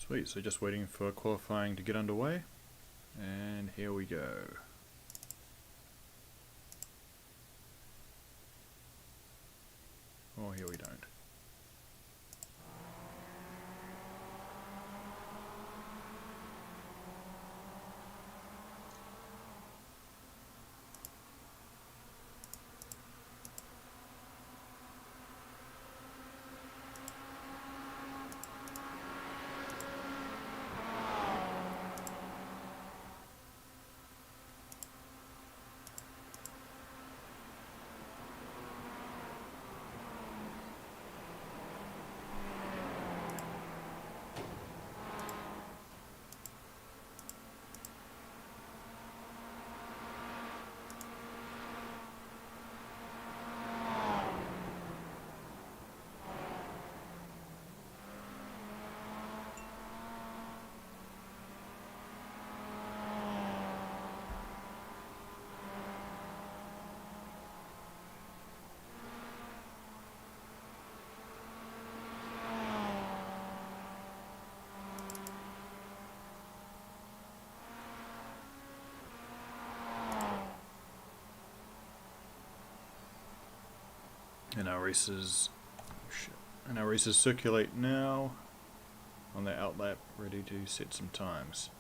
Sweet, so just waiting for qualifying to get underway, and here we go. Oh, here we don't. And our races, circulate now on their outlap, ready to set some times.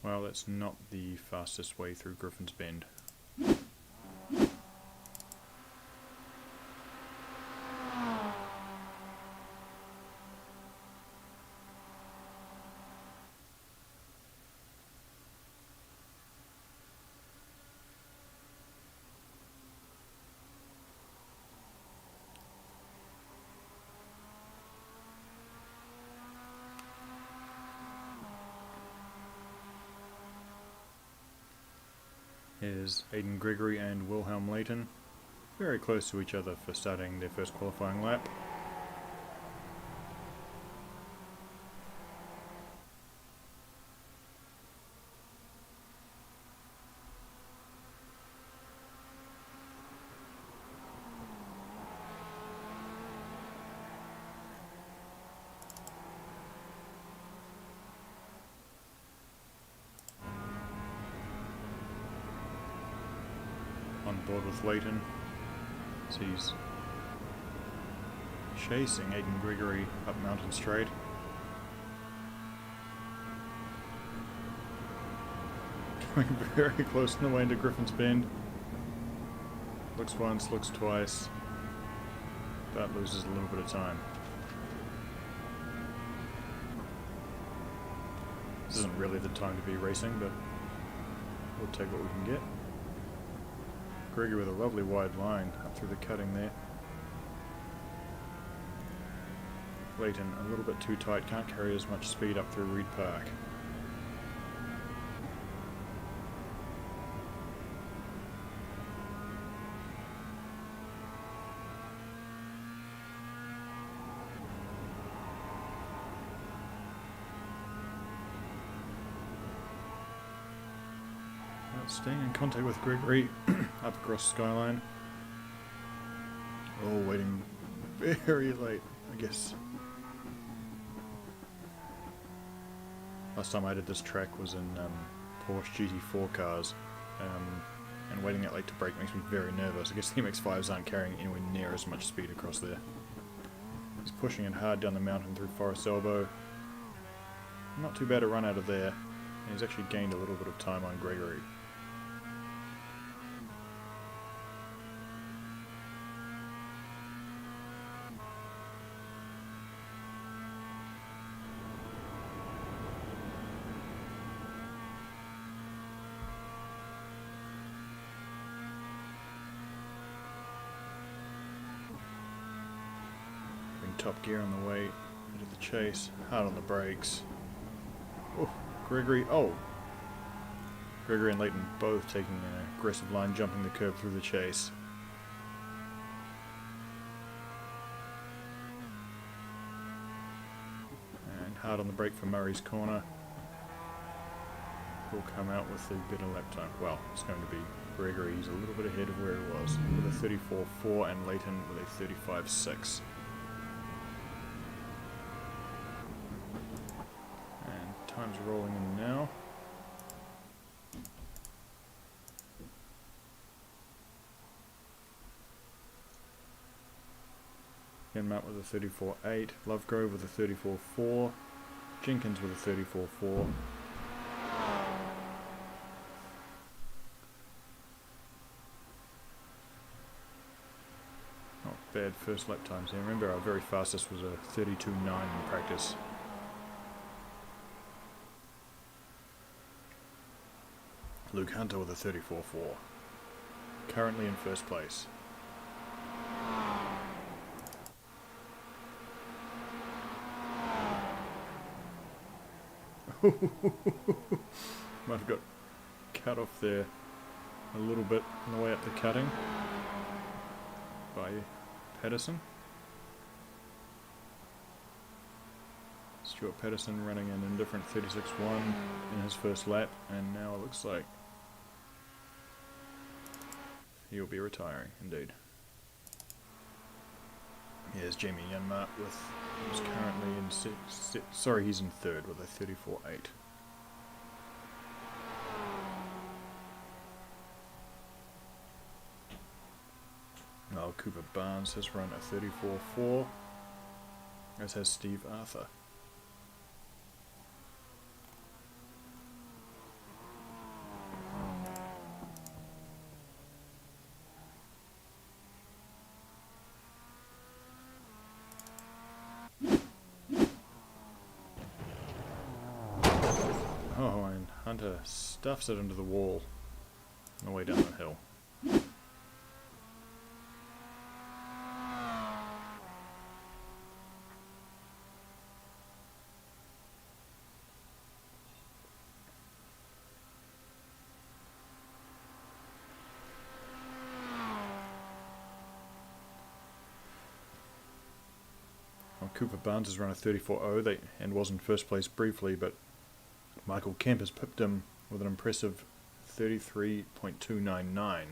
Well, that's not the fastest way through Griffin's Bend. Here's Aidan Gregory and Wilhelm Layton, very close to each other for starting their first qualifying lap. On board with Layton, so he's chasing Aidan Gregory up Mountain Straight. Going very close on the way into Griffin's Bend. Looks once, looks twice, but loses a little bit of time. This isn't really the time to be racing, but we'll take what we can get. Gregory with a lovely wide line up through the cutting there. Layton a little bit too tight, can't carry as much speed up through Reed Park. Staying in contact with Gregory up across Skyline. Oh, waiting very late, I guess. Last time I did this track was in Porsche GT4 cars, and waiting that late to brake makes me very nervous. I guess the MX-5s aren't carrying anywhere near as much speed across there. He's pushing it hard down the mountain through Forest Elbow. Not too bad a run out of there, and he's actually gained a little bit of time on Gregory. Top gear on the way into the chase, hard on the brakes. Oh, Gregory Gregory and Leighton both taking an aggressive line, jumping the curb through the chase. And hard on the brake for Murray's corner. Will come out with the better lap time. Well, it's going to be Gregory. He's a little bit ahead of where he was with a 34.4 and Leighton with a 35.6. And time's rolling in now. Matt with a 34.8, Lovegrove with a 34.4, Jenkins with a 34.4. Not bad first lap times here. Remember, our very fastest was a 32.9 in practice. Luke Hunter with a 34.4, currently in first place. Might have got cut off there a little bit on the way up the cutting by Patterson. Stuart Patterson running an indifferent 36.1 in his first lap, and now it looks like he'll be retiring indeed. Here's Jamie Yanmar with, who's currently in he's in third with a 34.8. Well, Cooper Barnes has run a 34.4, as has Steve Arthur. Oh, and Hunter stuffs it into the wall on the way down the hill. Well, Cooper Barnes has run a 34.0 and was in first place briefly, but Michael Kemp has pipped him with an impressive 33.299.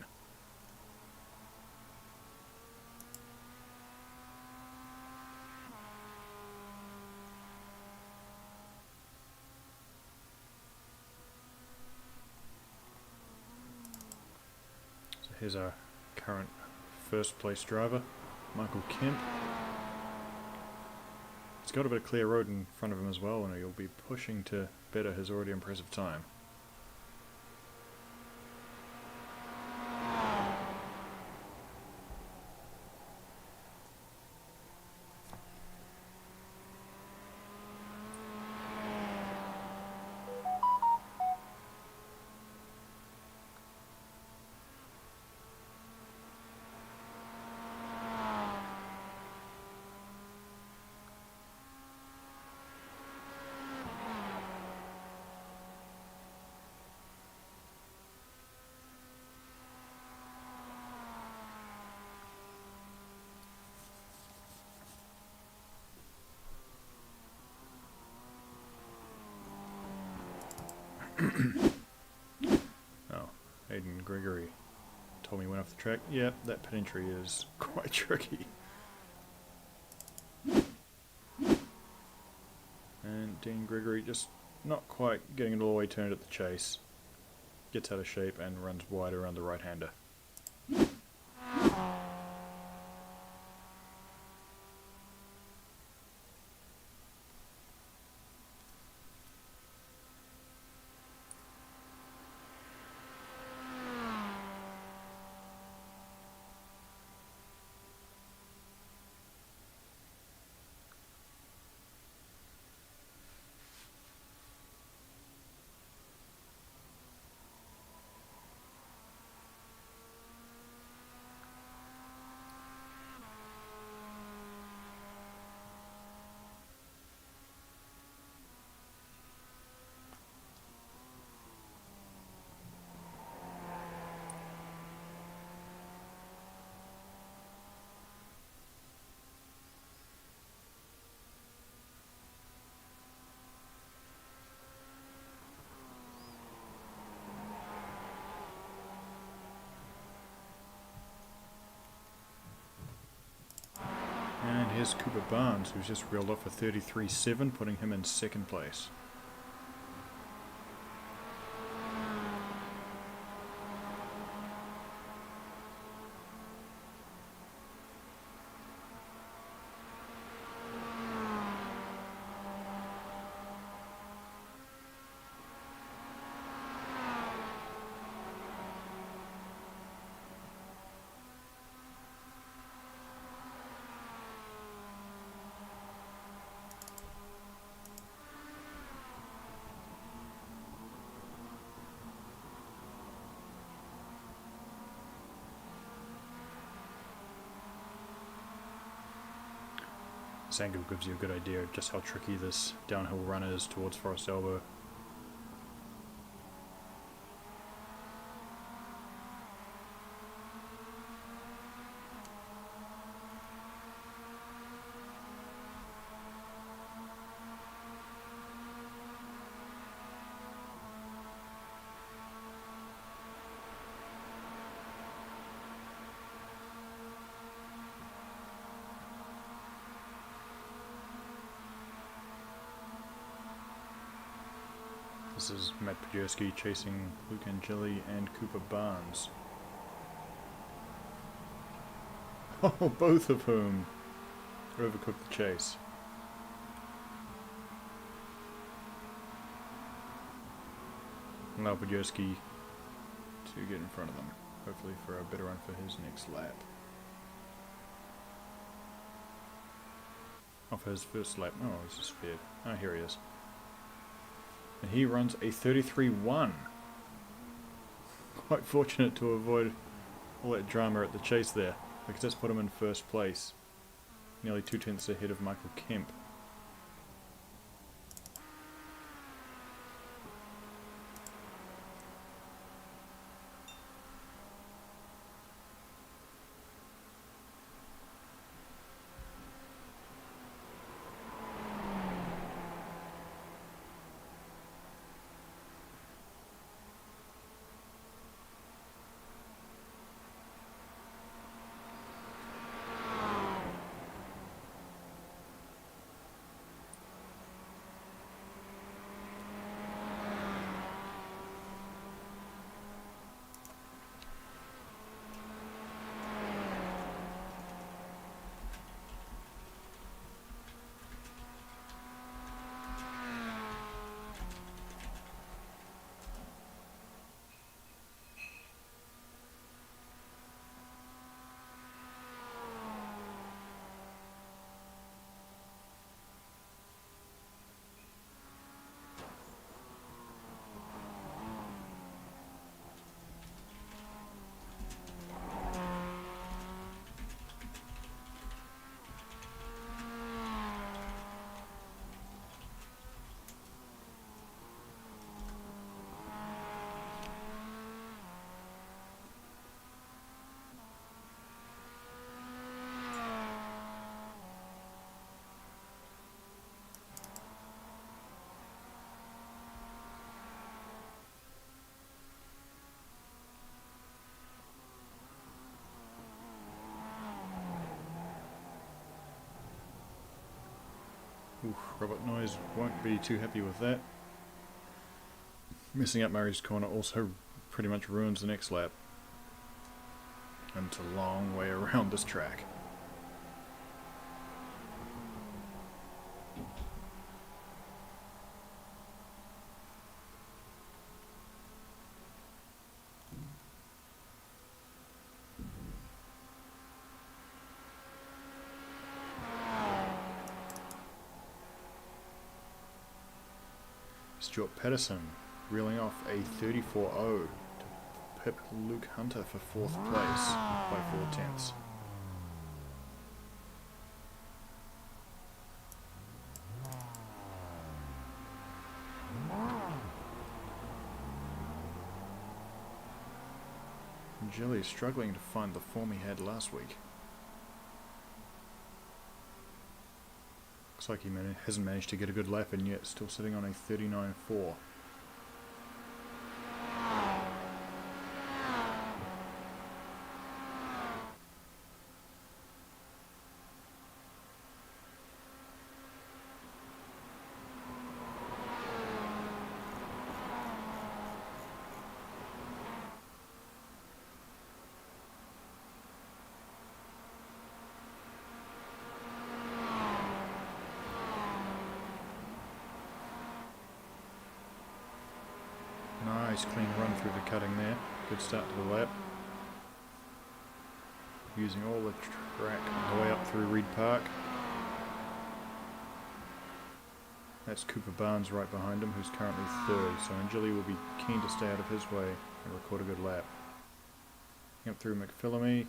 So here's our current first place driver, Michael Kemp. He's got a bit of clear road in front of him as well, and he'll be pushing to better his already impressive time. Oh, Hayden Gregory told me he went off the track. Yeah, that pit entry is quite tricky. And Dean Gregory just not quite getting it all the way turned at the chase. Gets out of shape and runs wide around the right-hander. here's Cooper Barnes, who's just reeled off a 33.7, putting him in second place. This angle gives you a good idea of just how tricky this downhill run is towards Forest Elbow. This is Matt Pajewski chasing Luke Angeli and Cooper Barnes. Oh, both of whom overcooked the chase. Allow Pajewski to get in front of them, hopefully for a better run for his next lap. Off his first lap. Oh, he's just spared. Oh, here he is. And he runs a 33.1. Quite fortunate to avoid all that drama at the chase there, because that's put him in first place, nearly 2 tenths ahead of Michael Kemp. Oof, Robert Noyes won't be too happy with that. Messing up Murray's corner also pretty much ruins the next lap. And it's a long way around this track. Stuart Patterson reeling off a 34.0 to pip Luke Hunter for 4th place by 4 tenths. Jelly struggling to find the form he had last week. Looks like he hasn't managed to get a good lap in yet, still sitting on a 39.4. Nice clean run through the cutting there. Good start to the lap. Using all the track on the way up through Reed Park. That's Cooper Barnes right behind him, who's currently third, so Angeli will be keen to stay out of his way and record a good lap. Up through McPhillamy.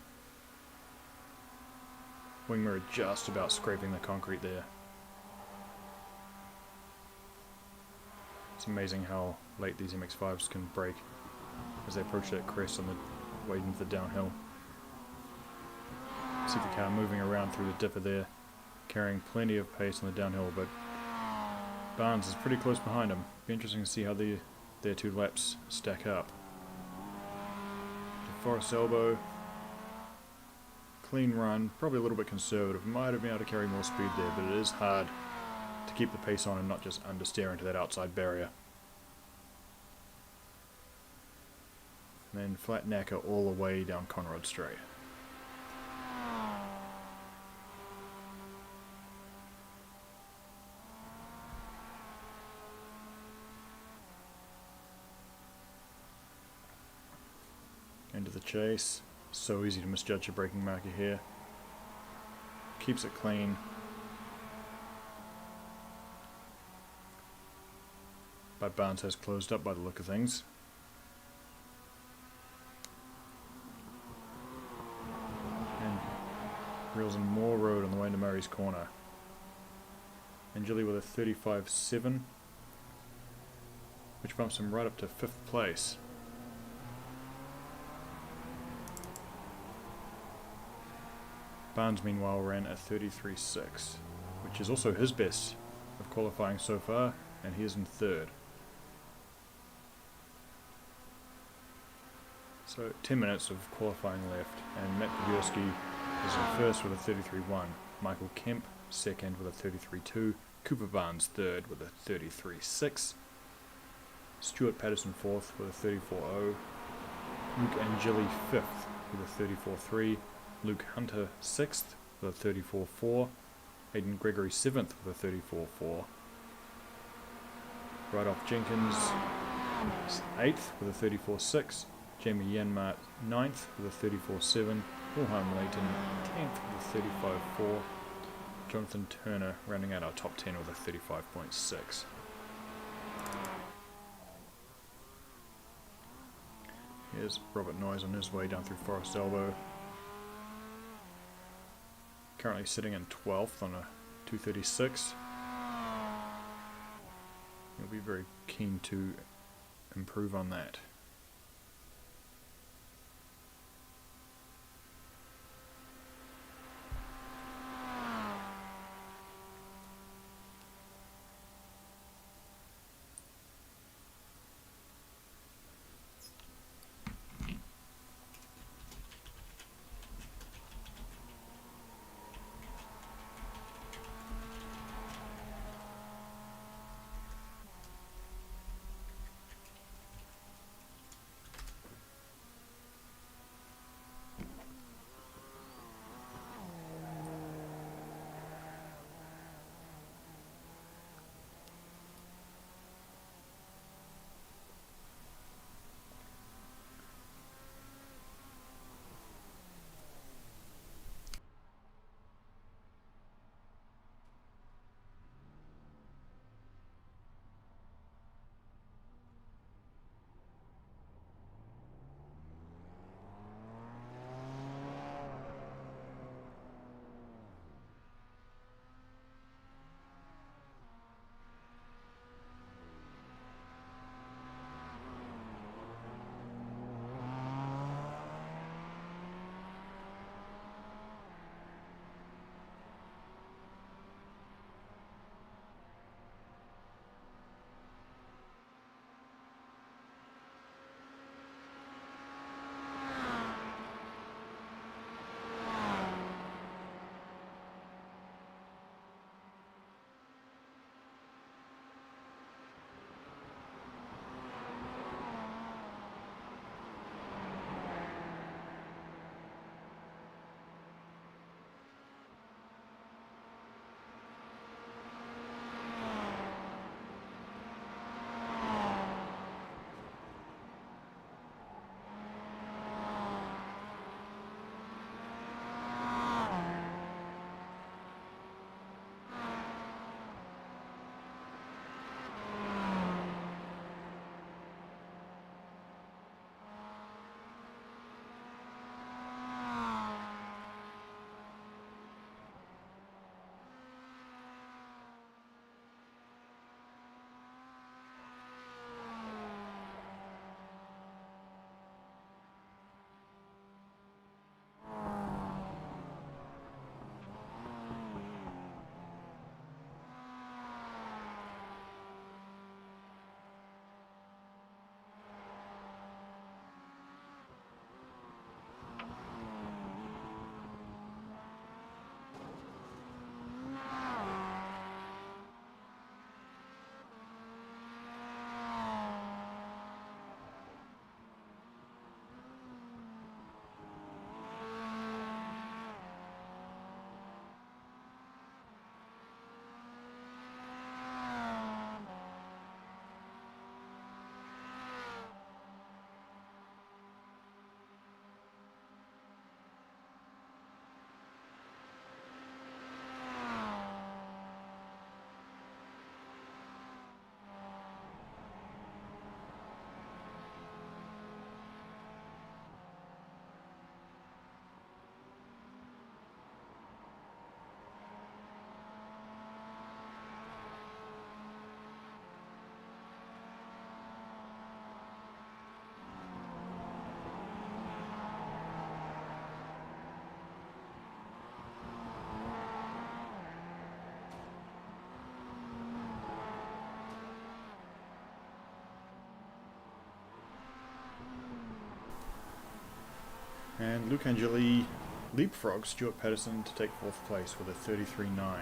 Wingmer just about scraping the concrete there. It's amazing how late these MX-5s can brake as they approach that crest on the way into the downhill. See the car moving around through the dipper there, carrying plenty of pace on the downhill, but Barnes is pretty close behind him. Be interesting to see how their two laps stack up. To Forest Elbow, clean run, probably a little bit conservative. Might have been able to carry more speed there, but it is hard to keep the pace on and not just understeer into that outside barrier. And then flat knacker all the way down Conrod Straight. Into the chase. So easy to misjudge your braking marker here. Keeps it clean. But Barnes has closed up by the look of things. And reels in more road on the way into Murray's Corner. Angeli with a 35.7, which bumps him right up to 5th place. Barnes meanwhile ran a 33.6, which is also his best of qualifying so far, and he is in 3rd. So 10 minutes of qualifying left, and Matt Pogorski is in first with a 33.1, Michael Kemp second with a 33.2, Cooper Barnes third with a 33.6, Stuart Patterson fourth with a 34.0, Luke Angeli fifth with a 34.3, Luke Hunter 6th with a 34.4, Aidan Gregory 7th with a 34.4, Rydolph Jenkins 8th with a 34.6, Jamie Yanmar 9th with a 34.7, Wilhelm Layton 10th with a 35.4, Jonathan Turner rounding out our top 10 with a 35.6. Here's Robert Noyes on his way down through Forest Elbow. Currently sitting in 12th on a 236. He'll be very keen to improve on that. And Luke Angeli leapfrogs Stuart Patterson to take 4th place with a 33.9.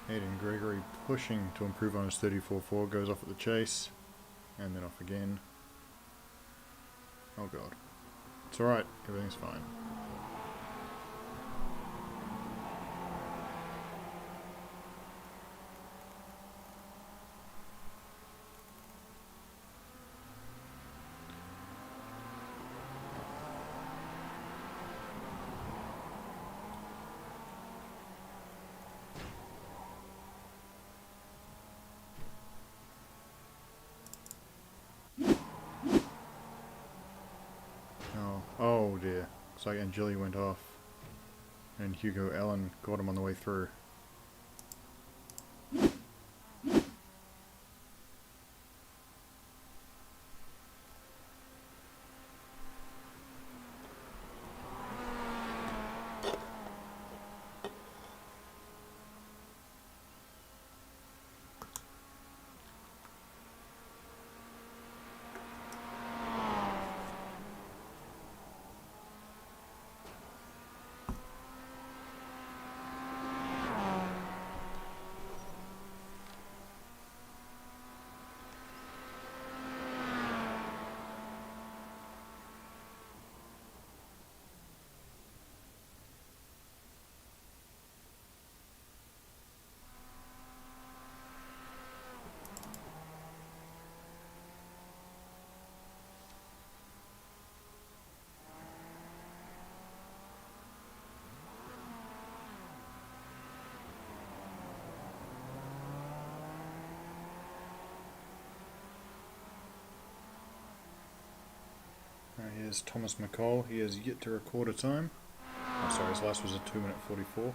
Aiden Gregory pushing to improve on his 34.4, goes off at the chase, and then off again. Oh god. It's alright, everything's fine. Oh dear. Looks like Angeli went off. And Hugo Allen got him on the way through. Here's Thomas McCall. He has yet to record a time. Oh, sorry, his last was a 2:44.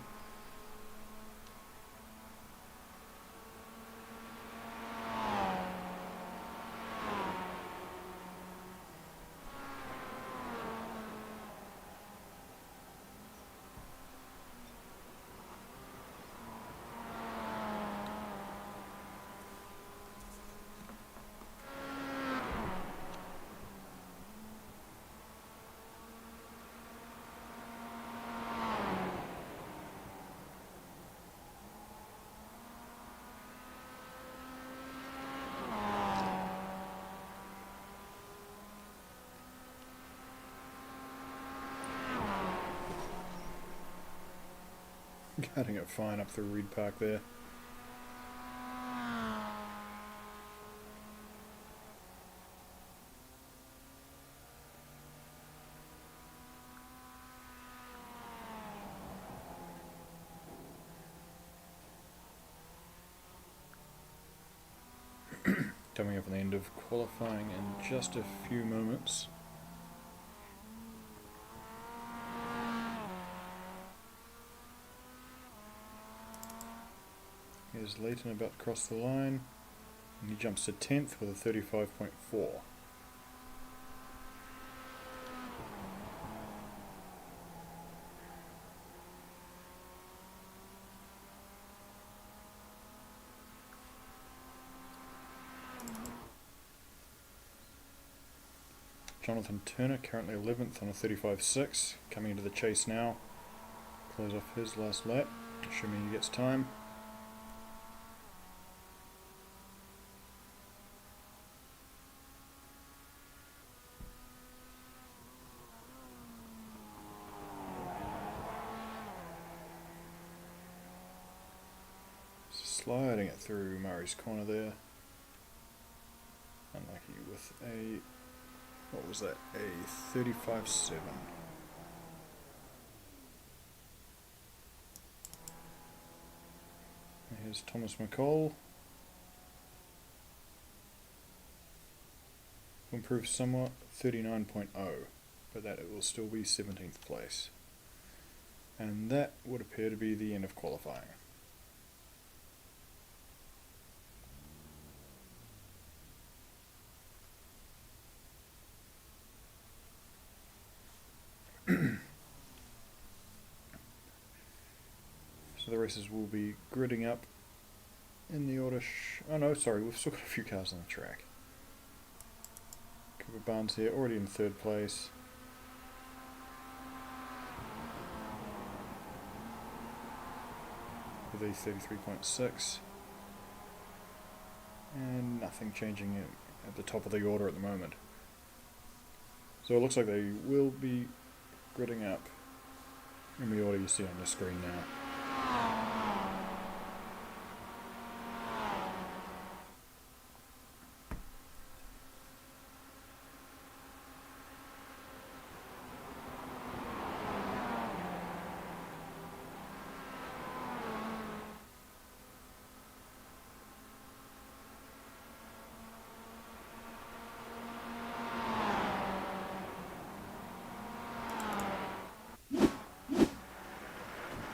Cutting it fine up through Reed Park there. Coming up on the end of qualifying in just a few moments. Here's Leighton about to cross the line, and he jumps to 10th with a 35.4. Jonathan Turner currently 11th on a 35.6, coming into the chase now. Close off his last lap, assuming he gets time. Sliding it through Murray's corner there. Unlucky with a, what was that, a 35.7. Here's Thomas McCall. Improved somewhat, 39.0, but that it will still be 17th place. And that would appear to be the end of qualifying. So the races will be gridding up in the order. Oh no, sorry, we've still got a few cars on the track. Cooper Barnes here, already in 3rd place. With a 33.6. And nothing changing at the top of the order at the moment. So it looks like they will be gridding up in the order you see on the screen now.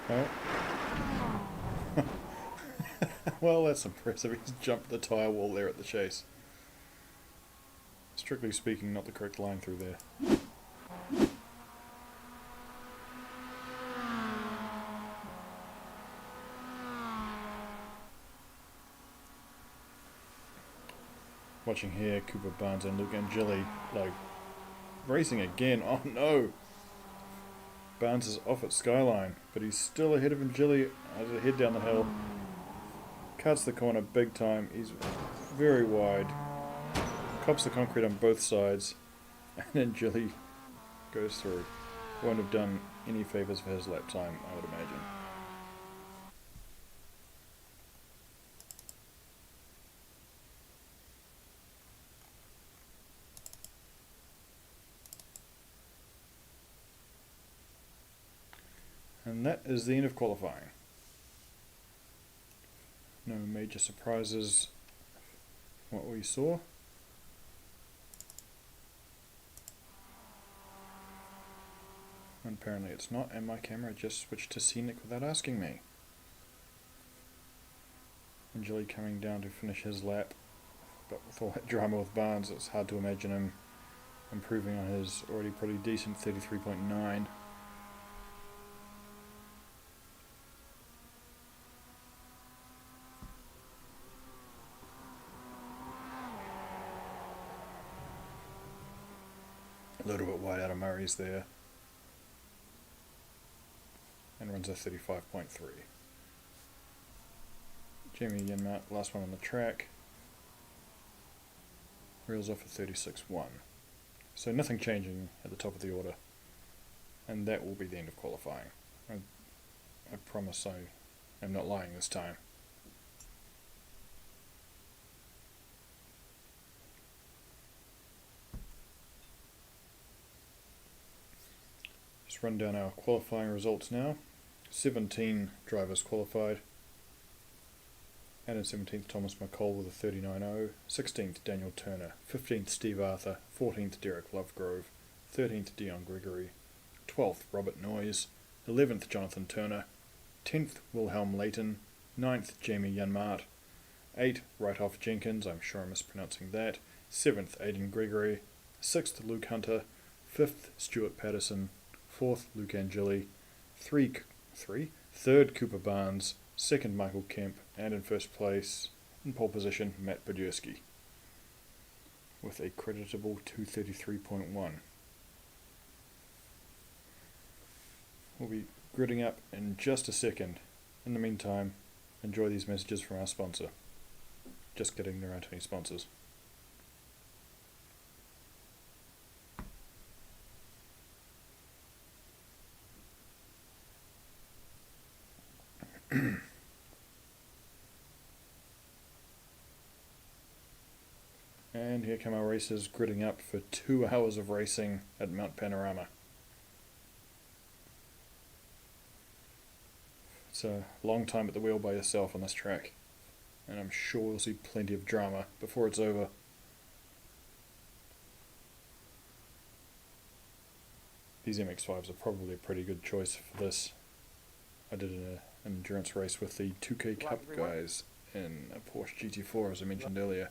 Oh. Well, that's impressive. He's jumped the tyre wall there at the chase. Strictly speaking, not the correct line through there. Watching here, Cooper Barnes and Luke Angeli, like, racing again. Oh no! Barnes is off at Skyline, but he's still ahead of Angeli as they head down the hill. Cuts the corner big time. He's very wide. Cops the concrete on both sides, and Angeli goes through. Won't have done any favours for his lap time, I would imagine. And that is the end of qualifying. No major surprises from what we saw. And apparently it's not, and my camera just switched to scenic without asking me. Angeli coming down to finish his lap, but with all that drama with Barnes, it's hard to imagine him improving on his already pretty decent 33.9. A little bit wide out of Murray's there. And runs a 35.3. Jamie Yenmart, last one on the track, reels off a 36.1. So nothing changing at the top of the order. And that will be the end of qualifying. I promise I am not lying this time. Just run down our qualifying results now. 17 drivers qualified. And in 17th, Thomas McCall with a 39.0. 16th, Daniel Turner. 15th, Steve Arthur. 14th, Derek Lovegrove. 13th, Dion Gregory. 12th, Robert Noyes. 11th, Jonathan Turner. 10th, Wilhelm Leighton. 9th, Jamie Janmaat. 8th, Wright-Off Jenkins, I'm sure I'm mispronouncing that. 7th, Aidan Gregory. 6th, Luke Hunter. 5th, Stuart Patterson. 4th, Luke Angeli. 3rd, Cooper Barnes. 2nd, Michael Kemp. And in first place, in pole position, Matt Podurski, with a creditable 233.1. We'll be gridding up in just a second. In the meantime, enjoy these messages from our sponsor. Just kidding, there aren't any sponsors. And here come our racers gridding up for 2 hours of racing at Mount Panorama. It's a long time at the wheel by yourself on this track, and I'm sure we'll see plenty of drama before it's over. These MX-5s are probably a pretty good choice for this. I did an endurance race with the 2K Cup guys in a Porsche GT4, as I mentioned earlier,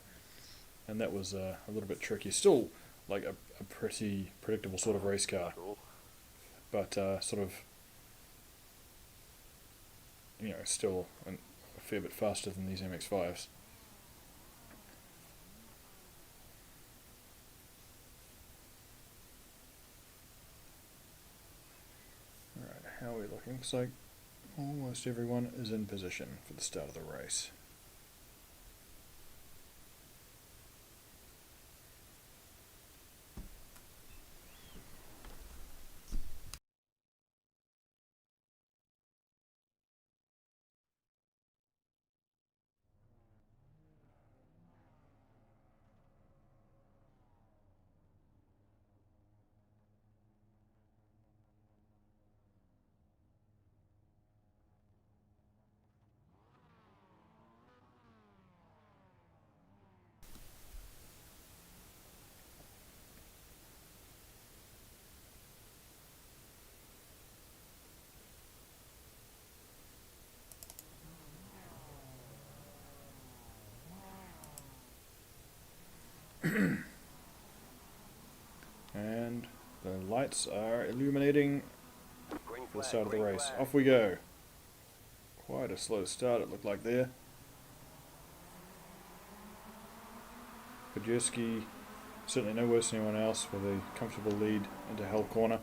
and that was a little bit tricky. Still, like a pretty predictable sort of race car, but sort of, you know, still a fair bit faster than these MX-5s. Alright, how are we looking? Looks like almost everyone is in position for the start of the race. And the lights are illuminating for the start of the race. Off we go. Quite a slow start it looked like there. Podurski certainly no worse than anyone else, with a comfortable lead into Hell Corner.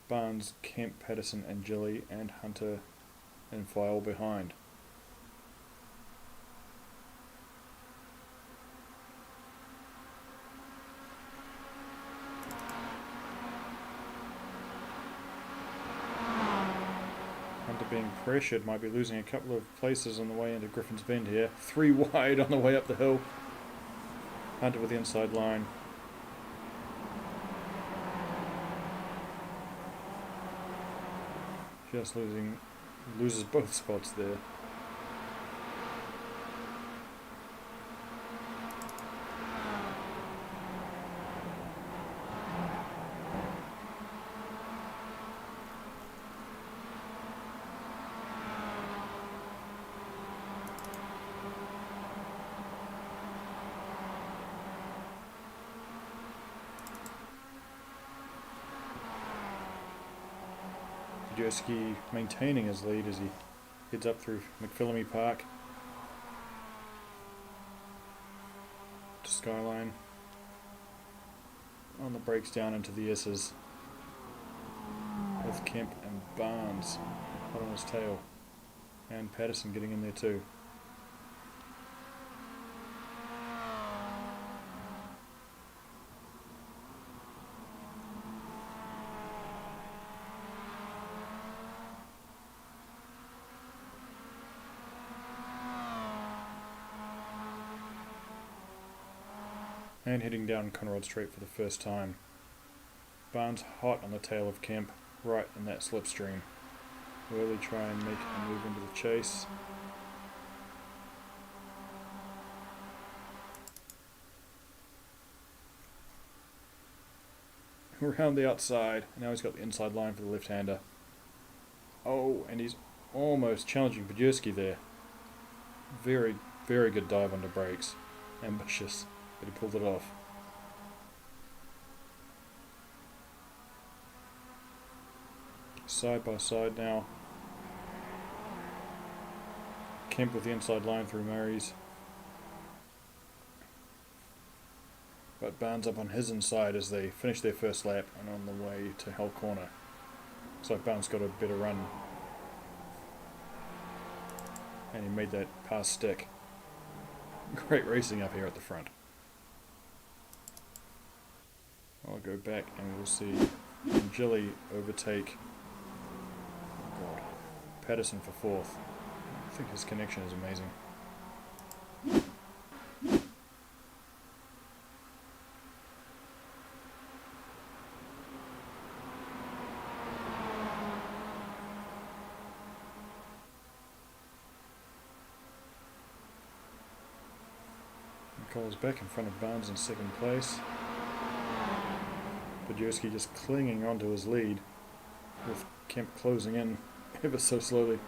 Barnes, Kemp, Patterson, Angeli and Hunter in file behind. Hunter being pressured, might be losing a couple of places on the way into Griffin's Bend here. 3 wide on the way up the hill. Hunter with the inside line. Just loses both spots there. Podurski maintaining his lead as he heads up through McPhillamy Park to Skyline. On the brakes down into the S's, with Kemp and Barnes hot on his tail, and Patterson getting in there too. And heading down Conrod Street for the first time. Barnes hot on the tail of Kemp, right in that slipstream. Really try and make a move into the chase. Around the outside, and now he's got the inside line for the left-hander. Oh, and he's almost challenging Podjerski there. Very, very good dive under brakes. Ambitious, but he pulled it off. Side by side now. Kemp with the inside line through Murray's. But Barnes up on his inside as they finish their first lap and on the way to Hell Corner. Looks like Barnes got a better run. And he made that pass stick. Great racing up here at the front. I'll go back and we'll see Gilly overtake Patterson for fourth. I think his connection is amazing. Cole's back in front of Barnes in second place. Podjerski just clinging onto his lead, with Kemp closing in ever so slowly.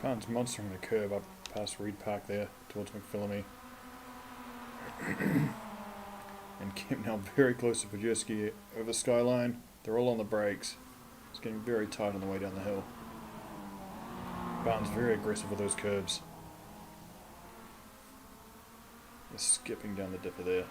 Barnes monstering the curve up past Reed Park there towards McPhillamy. And Kemp now very close to Podjerski over the skyline. They're all on the brakes. It's getting very tight on the way down the hill. Barnes very aggressive with those curbs. Just skipping down the dipper there.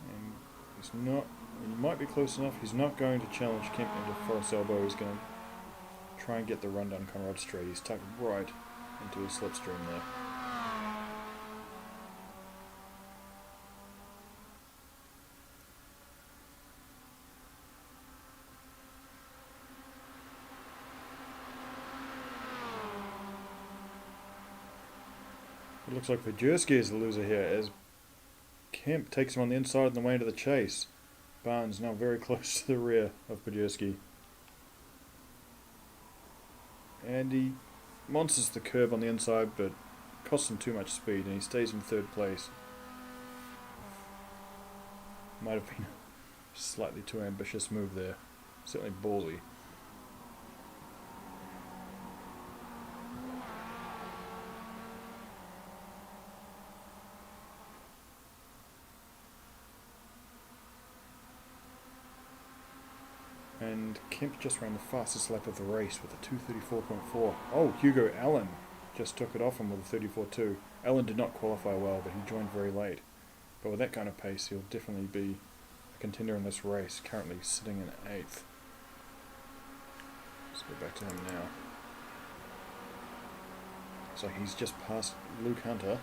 And he's not, he might be close enough. He's not going to challenge Kemp into Forest Elbow. He's going to try and get the run down Conrad Street. He's tucked right into his slipstream there. It looks like Podjerski is the loser here as Kemp takes him on the inside on the way into the chase. Barnes now very close to the rear of Podjerski. And he monsters the curb on the inside, but costs him too much speed and he stays in third place. Might have been a slightly too ambitious move there. Certainly ballsy. And Kemp just ran the fastest lap of the race with a 2:34.4. Oh, Hugo Allen just took it off him with a 34.2. Allen did not qualify well, but he joined very late. But with that kind of pace, he'll definitely be a contender in this race, currently sitting in 8th. Let's go back to him now. So he's just passed Luke Hunter.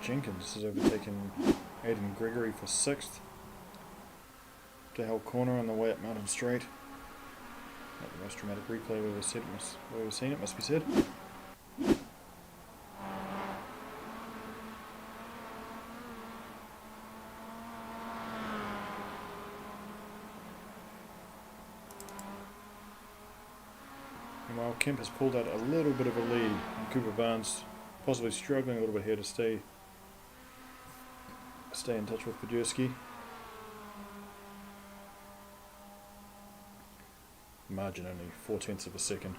Jenkins has overtaken Aidan Gregory for 6th. To Hell Corner on the way up Mountain Straight. Not the most dramatic replay we've ever seen, it must be said. Meanwhile, Kemp has pulled out a little bit of a lead, and Cooper Barnes possibly struggling a little bit here to stay in touch with Podjerski. Margin only 0.4 of a second.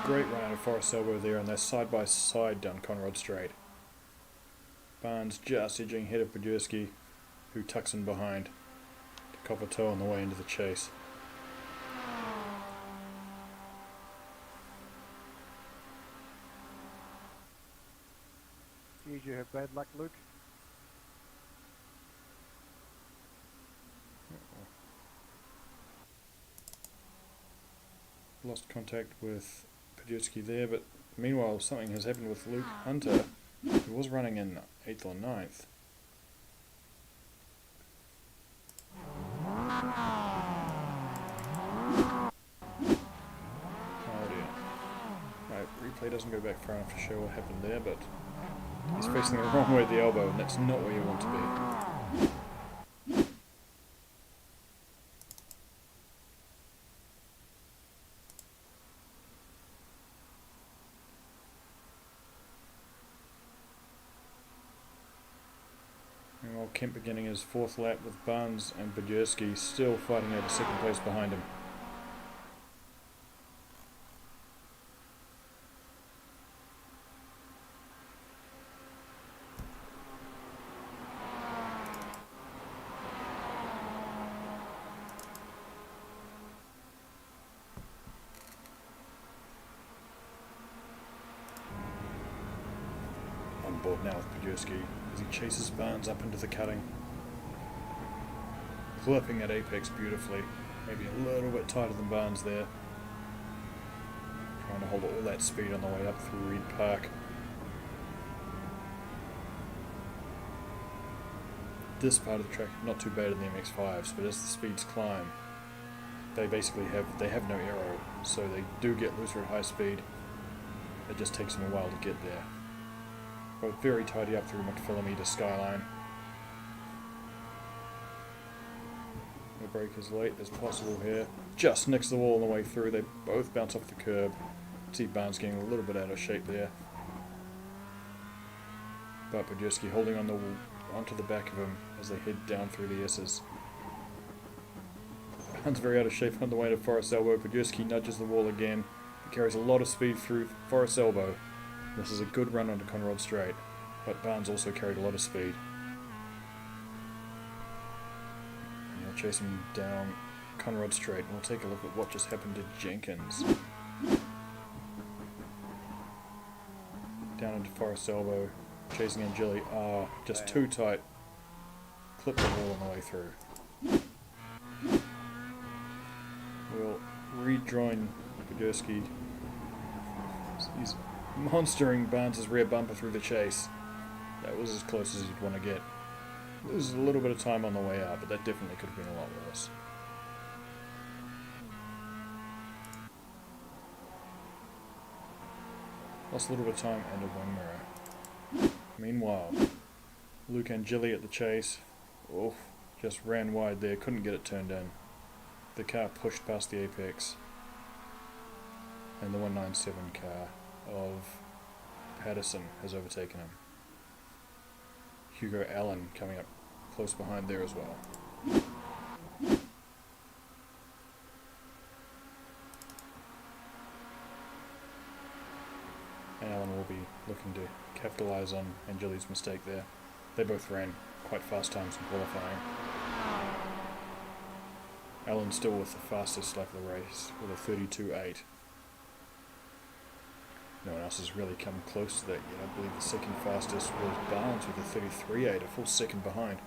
Great run out of Forest Elbow there, and they're side by side down Conrod Straight. Barnes just edging ahead of Podurski, who tucks in behind to cop a toe on the way into the chase. Did you have bad luck, Luke? Lost contact with Podurski there, but meanwhile something has happened with Luke Hunter, who was running in 8th or 9th. Oh dear. Right, replay doesn't go back far enough to show what happened there, but he's facing the wrong way at the elbow, and that's not where you want to be. Meanwhile, Kemp beginning his 4th lap with Barnes and Podurski still fighting over 2nd place behind him. On board now with Podurski as he chases Barnes up into the cutting. Clipping at apex beautifully, maybe a little bit tighter than Barnes there. Trying to hold all that speed on the way up through Reed Park. This part of the track not too bad in the MX-5s, but as the speeds climb, they basically have no aero, so they do get looser at high speed. It just takes them a while to get there. Both very tidy up through McPhillamy to Skyline. The brake is late as possible here. Just nicks the wall on the way through. They both bounce off the curb. See Barnes getting a little bit out of shape there. But Podurski holding on onto the back of him as they head down through the S's. Barnes very out of shape on the way to Forest Elbow. Podurski nudges the wall again. He carries a lot of speed through Forest Elbow. This is a good run onto Conrod Straight, but Barnes also carried a lot of speed. And he'll chase him down Conrod Straight, and we'll take a look at what just happened to Jenkins. Down into Forest Elbow, chasing Angeli. Just too tight. Clipped the wall on the way through. We'll rejoin Podurski. He's monstering Barnes' rear bumper through the chase. That was as close as you'd want to get. Loses a little bit of time on the way out, but that definitely could have been a lot worse. Lost a little bit of time and a wing mirror. Meanwhile, Luke Angeli at the chase. Just ran wide there, couldn't get it turned in. The car pushed past the apex. And the 197 car of Patterson has overtaken him. Hugo Allen coming up close behind there as well. And Allen will be looking to capitalise on Angeli's mistake there. They both ran quite fast times in qualifying. Allen still with the fastest lap of the race with a 32.8. No one else has really come close to that yet. I believe the second fastest was Barnes with a 33.8, a full second behind.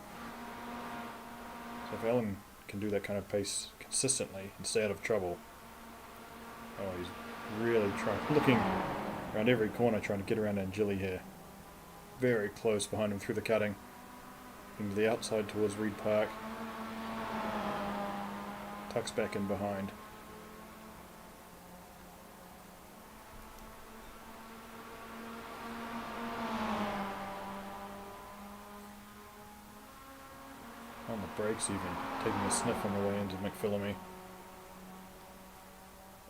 So if Allen can do that kind of pace consistently and stay out of trouble, he's really looking around every corner trying to get around Angeli here. Very close behind him through the cutting. Into the outside towards Reed Park. Tucks back in behind. On the brakes even, taking a sniff on the way into McPhillamy.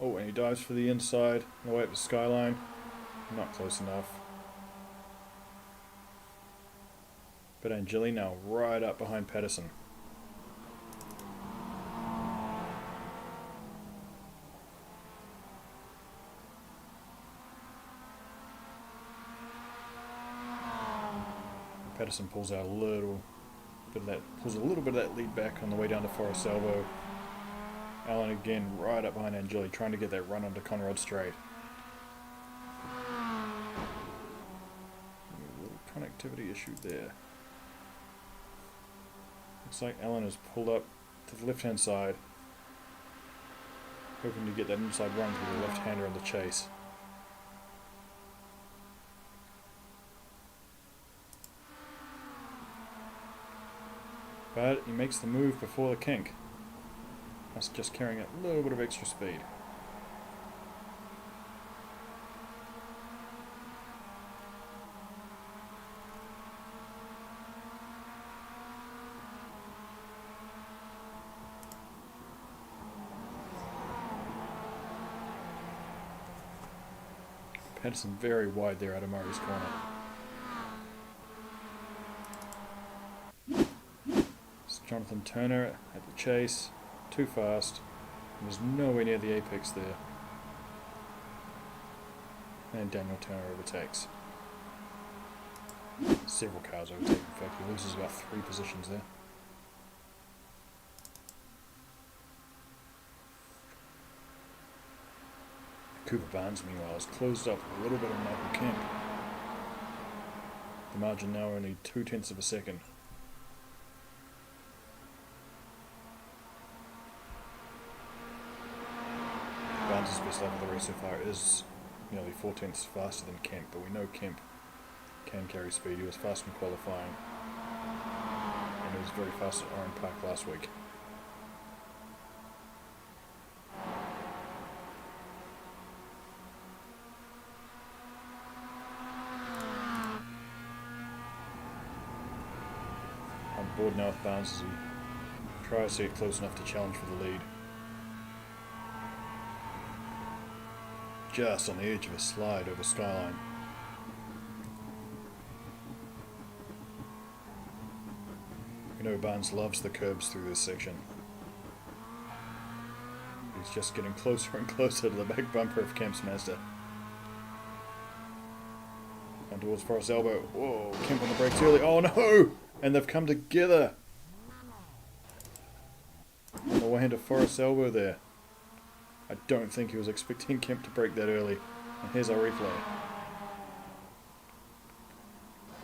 And he dives for the inside, on the way up the Skyline. Not close enough. But Angeli now right up behind Patterson. Patterson pulls out a little bit of that, pulls a little bit of that lead back on the way down to Forest Elbow. Allen again right up behind Angeli, trying to get that run onto Conrod Straight. A little connectivity issue there. Looks like Allen has pulled up to the left-hand side, hoping to get that inside run through the left-hander on the chase. But he makes the move before the kink. That's just carrying a little bit of extra speed. Patterson very wide there out of Murray's corner. It's Jonathan Turner at the chase, too fast, and was nowhere near the apex there. And Daniel Turner overtakes. Several cars overtake, in fact he loses about 3 positions there. Cooper Barnes, meanwhile, has closed up a little bit on Michael Kemp. The margin now only 0.2 of a second. Barnes' best lap of the race so far is nearly 0.4 faster than Kemp, but we know Kemp can carry speed. He was fast in qualifying, and he was very fast at Oran Park last week. On board now with Barnes as he tries to get close enough to challenge for the lead. Just on the edge of a slide over Skyline. You know Barnes loves the curbs through this section. He's just getting closer and closer to the back bumper of Kemp's Mazda. And towards Forest Elbow. Whoa, Kemp on the brakes early. Oh no! And they've come together. On the way into Forest Elbow there. I don't think he was expecting Kemp to brake that early. And here's our replay.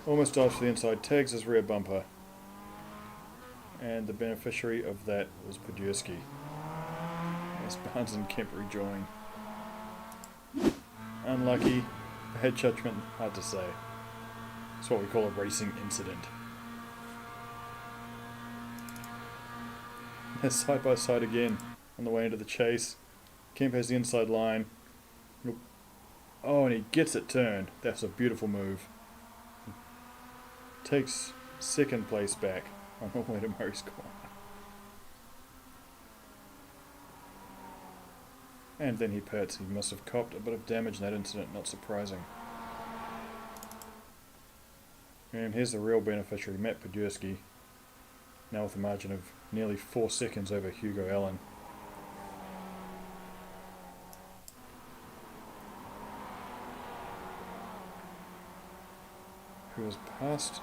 Almost dives to the inside, tags his rear bumper. And the beneficiary of that was Podurski. As Barnes and Kemp rejoin. Unlucky, bad judgment, hard to say. It's what we call a racing incident. They're side by side again on the way into the chase. Kemp has the inside line. Oh, and he gets it turned. That's a beautiful move. Takes second place back on the way to Murray's corner. And then he pits. He must have copped a bit of damage in that incident, not surprising. And here's the real beneficiary, Matt Podurski. Now with a margin of nearly 4 seconds over Hugo Allen. Who has passed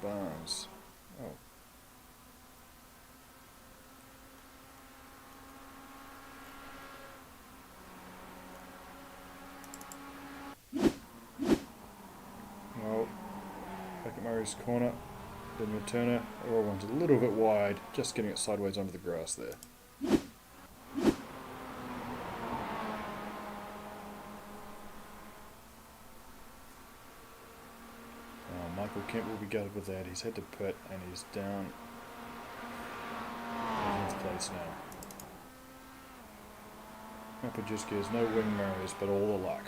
Barnes. Oh. Well, back at Murray's corner. Daniel Turner. Everyone's a little bit wide, just getting it sideways onto the grass there. Michael Kemp will be gutted with that. He's had to pit and he's down in 10th place now. Podurski has no wing mirrors but all the luck.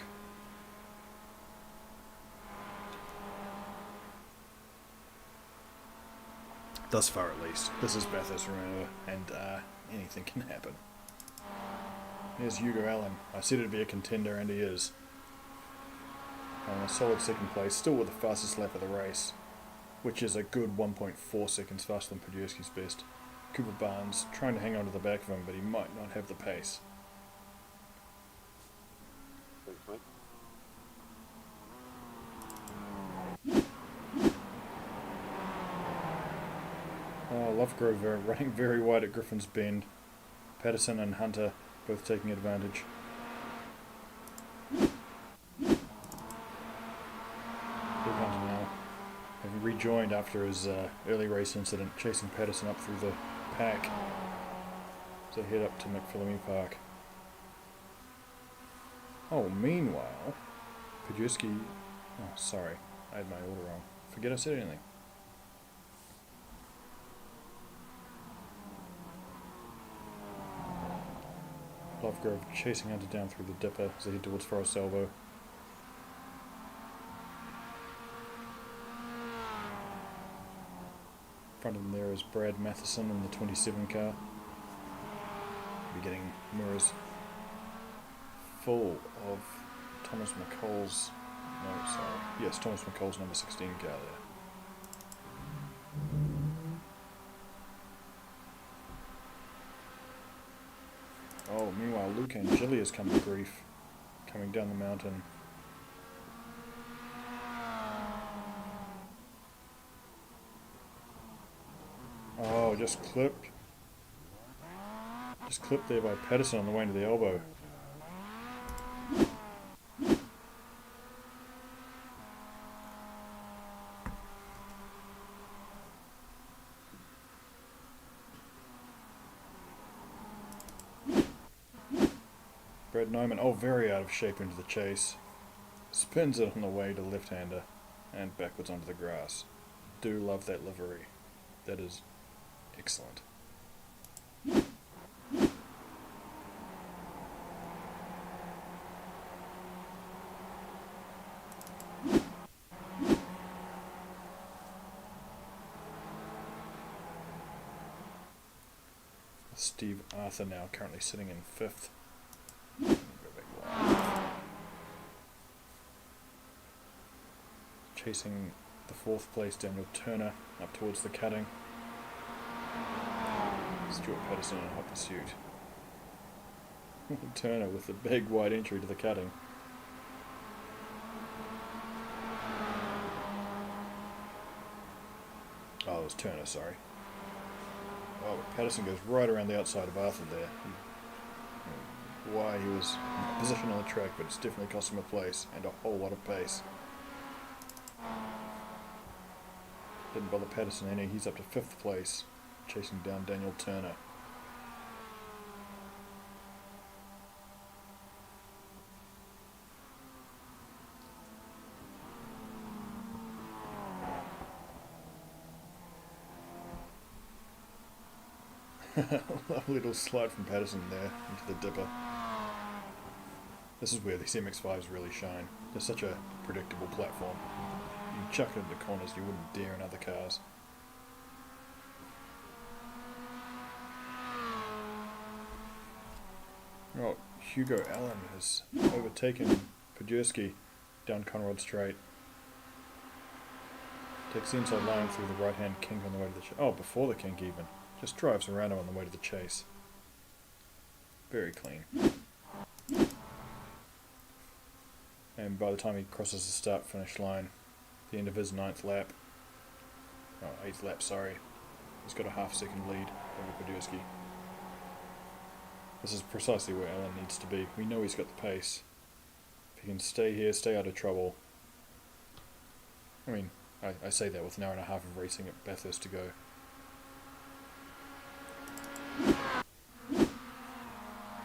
Thus far at least. This is Bathurst, remember, and anything can happen. Here's Hugo Allen. I said it'd be a contender, and he is. A solid second place, still with the fastest lap of the race, which is a good 1.4 seconds faster than Podurski's best. Cooper Barnes trying to hang on to the back of him, but he might not have the pace. Lovegrove are running very wide at Griffin's Bend. Patterson and Hunter both taking advantage. Luke Hunter now having rejoined after his early race incident, chasing Patterson up through the pack as they head up to McPhillamy Park. Oh, meanwhile, Pajewski... Oh, sorry, I had my order wrong. Forget I said anything. Lovegrove chasing Hunter down through the dipper as they head towards Forest Elbow. In front of them there is Brad Matheson in the 27 car. We're getting mirrors full of Thomas McCall's... No, sorry. Yes, Thomas McCall's number 16 car there. Oh, meanwhile, Luke Angilia's come to grief, coming down the mountain. Oh, just clipped. Just clipped there by Patterson on the way to the elbow. Brad Neumann, oh, very out of shape into the chase. Spins it on the way to left-hander and backwards onto the grass. Do love that livery. That is excellent. Steve Arthur now currently sitting in 5th. Chasing the 4th place Daniel Turner up towards the cutting. Stuart Patterson in hot pursuit. Turner with the big wide entry to the cutting. Oh, it was Turner, sorry. Oh, but Patterson goes right around the outside of Arthur there. Why he was in position on the track, but it's definitely cost him a place and a whole lot of pace. Didn't bother Patterson any, he's up to 5th place, chasing down Daniel Turner. Lovely little slide from Patterson there into the dipper. This is where these MX-5s really shine. They're such a predictable platform. You can chuck it into corners you wouldn't dare in other cars. Oh, Hugo Allen has overtaken Pajewski down Conrad Straight. Takes the inside line through the right-hand kink on the way to the chase. Oh, before the kink even. Just drives around him on the way to the chase. Very clean. And by the time he crosses the start-finish line, the end of his 9th lap, oh, 8th lap, sorry, he's got a half-second lead over Pajewski. This is precisely where Allen needs to be. We know he's got the pace. If he can stay here, stay out of trouble. I mean, I say that with an hour and a half of racing at Bathurst to go.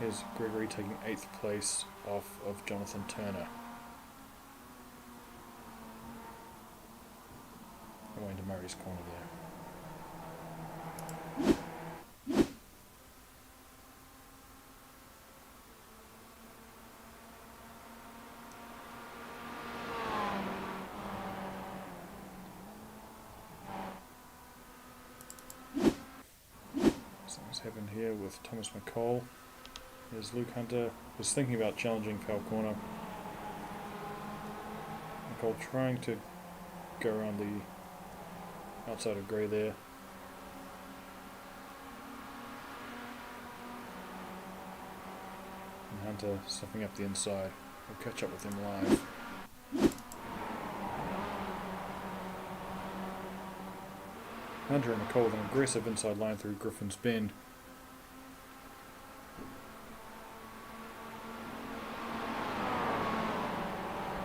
Here's Gregory taking 8th place off of Jonathan Turner. Away into Murray's corner there. Something's happened here with Thomas McCall. There's Luke Hunter, was thinking about challenging foul corner. McCall trying to go around the outside of Gray there. And Hunter stuffing up the inside. We'll catch up with him live. Hunter and Nicole with an aggressive inside line through Griffin's Bend.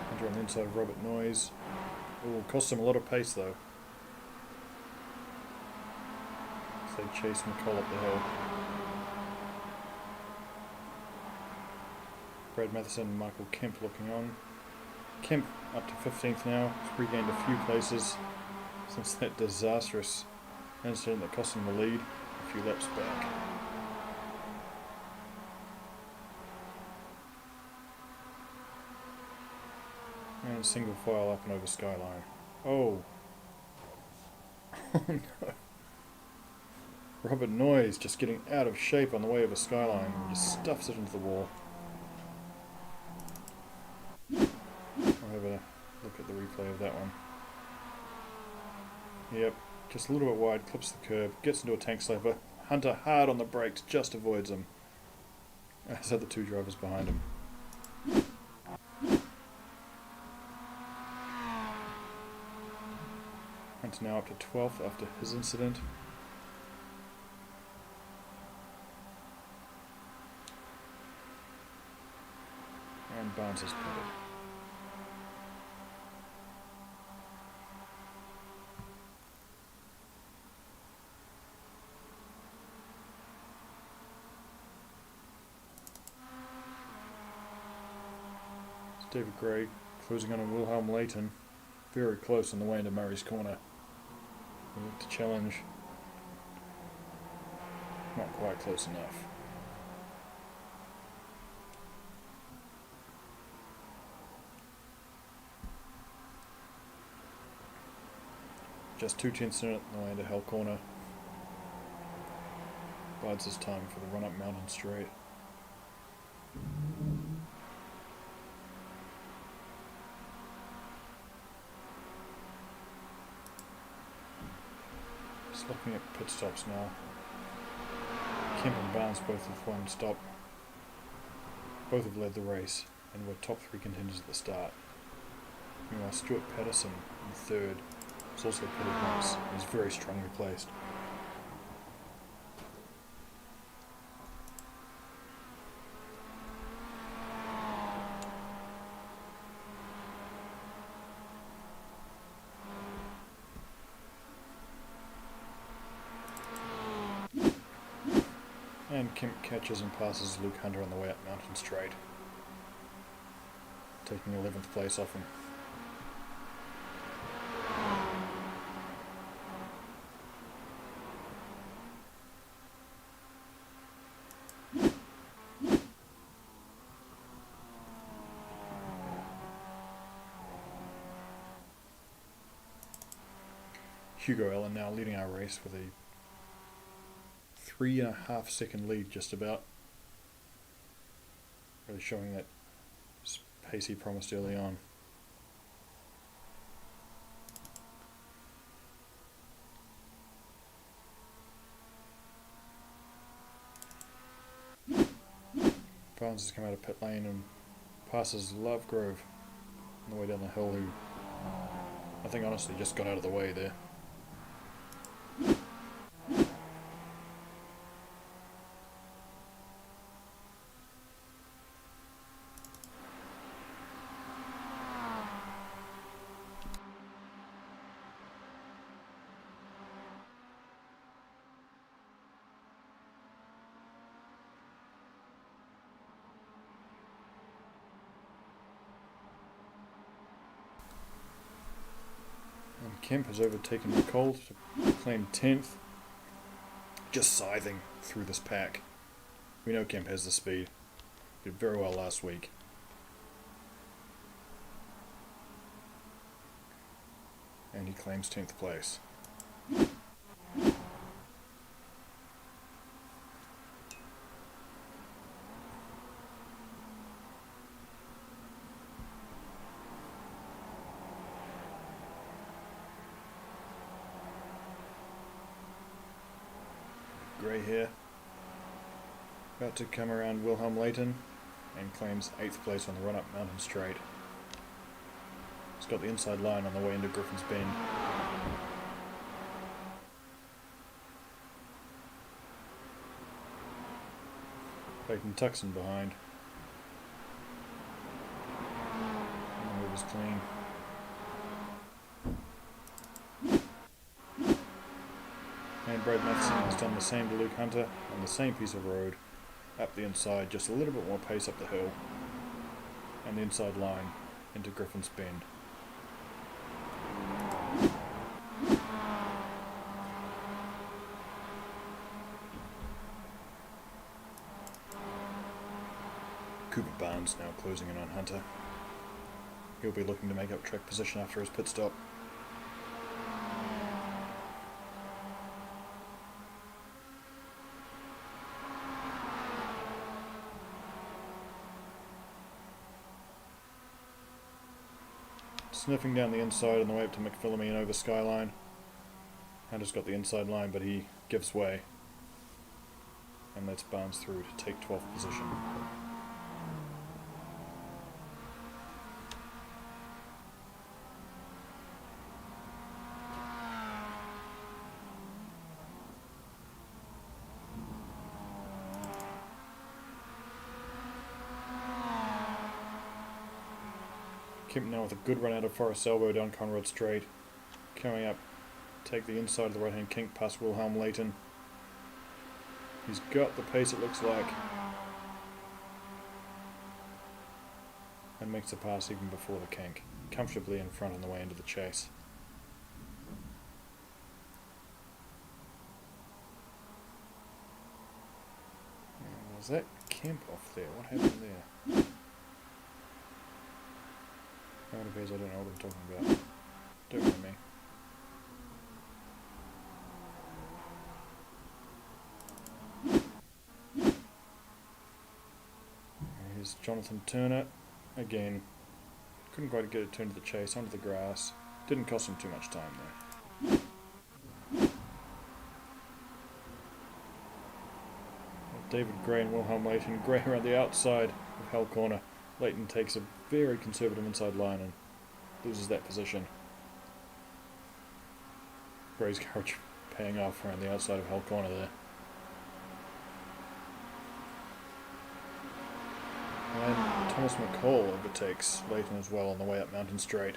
Hunter on the inside of Robert Noyes. Ooh, costs him a lot of pace though. As they chase McCall up the hill. Brad Matheson and Michael Kemp looking on. Kemp up to 15th now. He's regained a few places since that disastrous incident that cost him the lead a few laps back. And single file up and over Skyline. Oh! Oh no! Robert Noyes just getting out of shape on the way over Skyline and just stuffs it into the wall. I'll have a look at the replay of that one. Yep, just a little bit wide, clips the curb, gets into a tank slapper. Hunter hard on the brakes, just avoids him. As are the two drivers behind him. Hunter now up to 12th after his incident. And Barnes has pitted. David Gray closing on Wilhelm Leighton, very close on the way into Murray's corner. We look to challenge, not quite close enough. Just 2/10 in it on the way into Hell Corner. Bides his time for the run up Mountain Straight. Just looking at pit stops now. Kemp and Barnes both with one stop. Both have led the race and were top three contenders at the start. Meanwhile, Stuart Patterson in third was also pitted once and is very strongly placed. And Kemp catches and passes Luke Hunter on the way up Mountain Straight, taking 11th place off him. Hugo Allen now leading our race with a 3.5 second lead just about. Really showing that pace he promised early on. Barnes has come out of pit lane and passes Lovegrove on the way down the hill, who I think honestly just got out of the way there. Kemp has overtaken Nicole to claim 10th. Just scything through this pack. We know Kemp has the speed. Did very well last week. And he claims 10th place. Gray here, about to come around Wilhelm Leighton and claims 8th place on the run up Mountain Straight. He's got the inside line on the way into Griffin's Bend. Clayton tucks in behind. And the move is clean. And Brad Matheson has done the same to Luke Hunter on the same piece of road. Up the inside, just a little bit more pace up the hill. And the inside line into Griffin's Bend. Cooper Barnes now closing in on Hunter. He'll be looking to make up track position after his pit stop. Sniffing down the inside on the way up to McPhillamy and over Skyline. Hunter's got the inside line, but he gives way and lets Barnes through to take 12th position. Kemp now with a good run out of Forest Elbow down Conrad Straight. Coming up, take the inside of the right hand kink past Wilhelm Leighton. He's got the pace, it looks like. And makes the pass even before the kink. Comfortably in front on the way into the chase. Was that Kemp off there? What happened there? It appears I don't know what I'm talking about. Don't mind me. Here's Jonathan Turner. Again, couldn't quite get it turned to the chase, onto the grass. Didn't cost him too much time there. David Gray and Wilhelm Leighton. Gray around the outside of Hell Corner. Leighton takes a very conservative inside line and loses that position. Gray's courage paying off around the outside of Hell Corner there. And Thomas McCall overtakes Leighton as well on the way up Mountain Straight.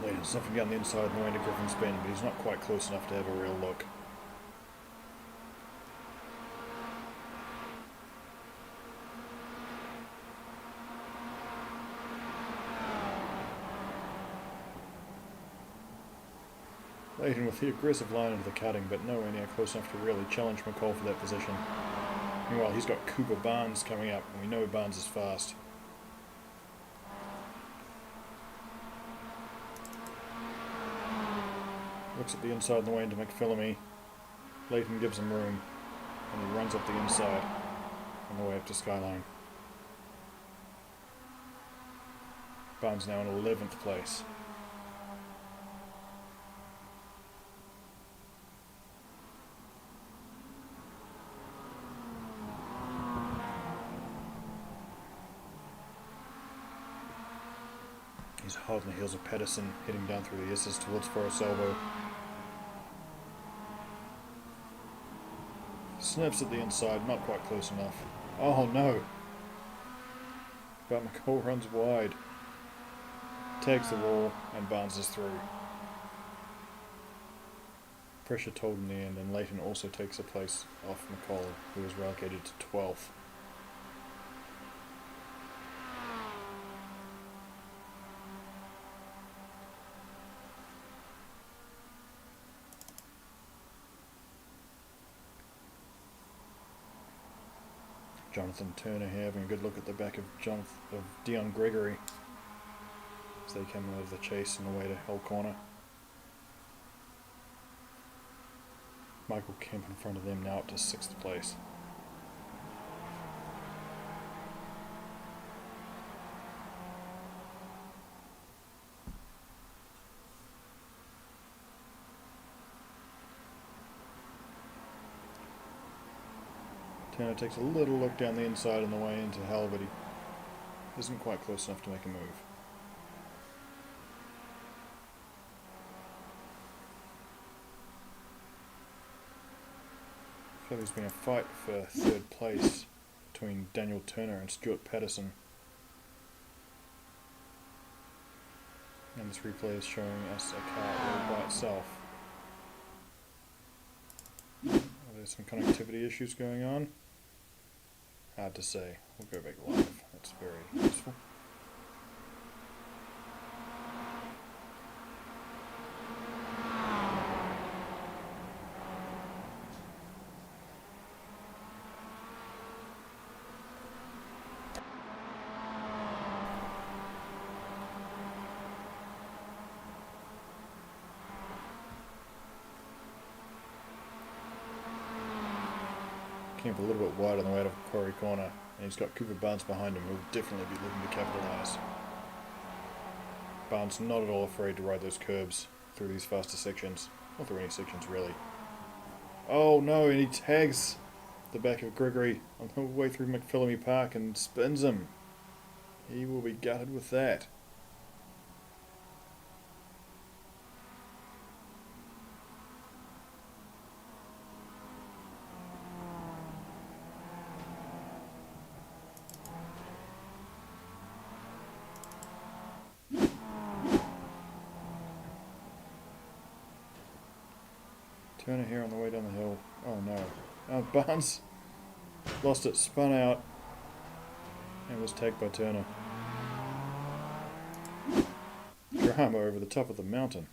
Leighton sniffing down the inside on the way to Griffin's Bend, but he's not quite close enough to have a real look. Leighton with the aggressive line into the cutting, but nowhere near close enough to really challenge McCall for that position. Meanwhile, he's got Cooper Barnes coming up, and we know Barnes is fast. Looks at the inside on the way into McPhillamy. Leighton gives him room, and he runs up the inside on the way up to Skyline. Barnes now in 11th place. He's hard on the heels of Patterson, heading down through the S's towards Forest Elbow. Sniffs at the inside, not quite close enough. Oh no! But McCall runs wide. Tags the wall, and Barnes is through. Pressure told in the end, and Leighton also takes a place off McCall, who is relegated to 12th. Jonathan Turner here having a good look at the back of Dion Gregory as they come out of the chase on the way to Hell Corner. Michael Kemp in front of them now up to 6th place. Turner takes a little look down the inside on the way into Hell, but he isn't quite close enough to make a move. feel there's been a fight for third place between Daniel Turner and Stuart Patterson. And this replay is showing us a car all by itself. There's some connectivity issues going on. Hard to say. We'll go back live. That's very useful. Came up a little bit wide on the way out of Quarry Corner, and he's got Cooper Barnes behind him, who will definitely be looking to capitalise. Barnes not at all afraid to ride those curbs through these faster sections, or through any sections really. Oh no, and he tags the back of Gregory on the way through McPhillamy Park and spins him. He will be gutted with that. Turner here on the way down the hill. Oh no. Oh, Barnes lost it, spun out, and was tagged by Turner. Drama over the top of the mountain.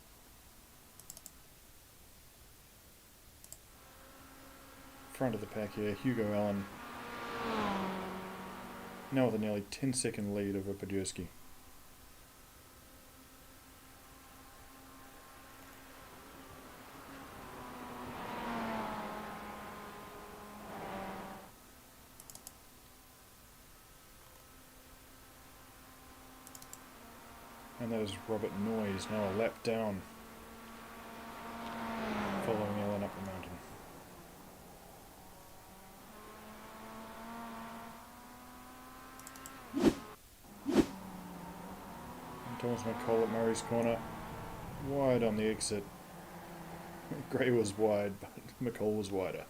Front of the pack here, Hugo Allen. Now with a nearly 10-second lead over Podurski. And that is Robert Noyes, now a lap down, following Allen up the mountain. And Thomas McCall at Murray's Corner, wide on the exit. Gray was wide, but McCall was wider.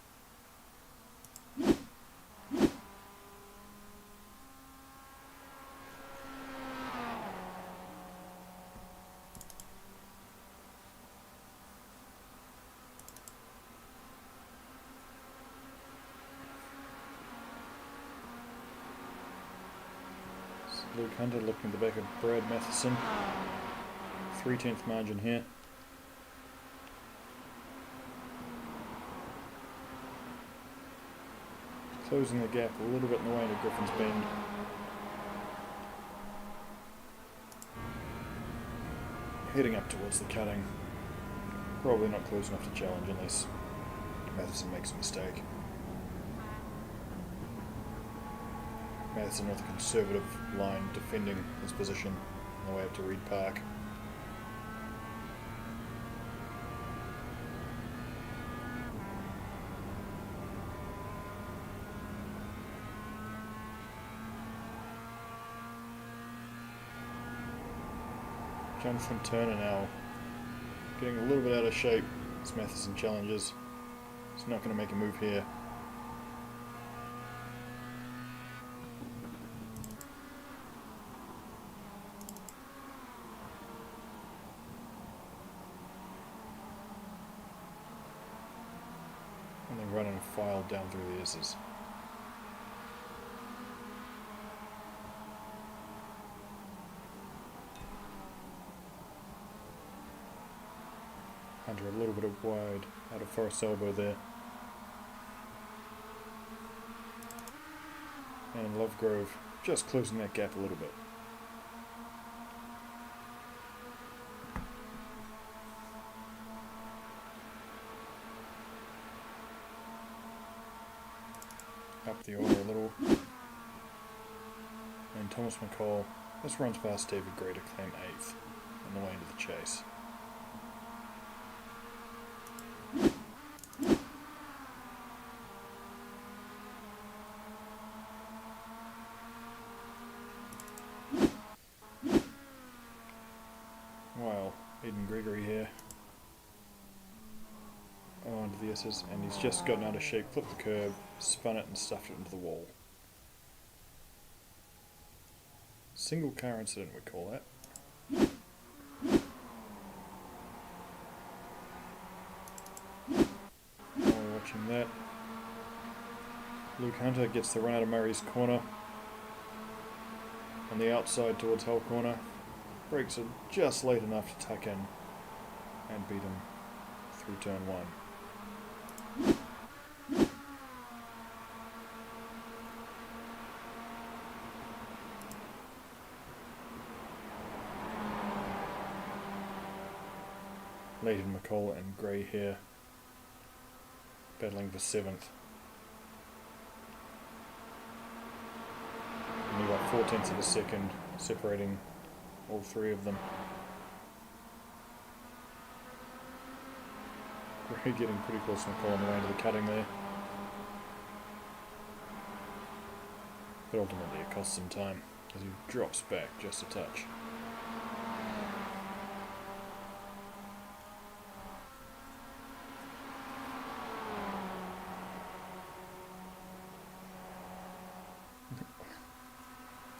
Luke Hunter looking at the back of Brad Matheson. 3/10 margin here. Closing the gap a little bit in the way into Griffin's Bend. Heading up towards the cutting. Probably not close enough to challenge unless Matheson makes a mistake. Matheson with a conservative line defending his position on the way up to Reed Park. Jonathan Turner now getting a little bit out of shape as Matheson challenges. He's not going to make a move here. And then running a file down through the S's. Hunter a little bit wide out of Forest Elbow there. And Lovegrove just closing that gap a little bit. Up the order a little. And Thomas McCall just runs past David Gray to claim 8th on the way into the chase. While Eden Gregory here. Oh, into of the S's, and he's just gotten out of shape, flipped the curb, spun it and stuffed it into the wall. Single car incident, we call that. While we're watching that, Luke Hunter gets the run out of Murray's corner on the outside towards Hull corner. Brakes are just late enough to tuck in and beat him through turn 1. Leighton, McCall and Gray here battling for 7th. Only about 4/10 of a second separating all three of them. Gray getting pretty close to McCall on the way into the cutting there. But ultimately it costs him time as he drops back just a touch.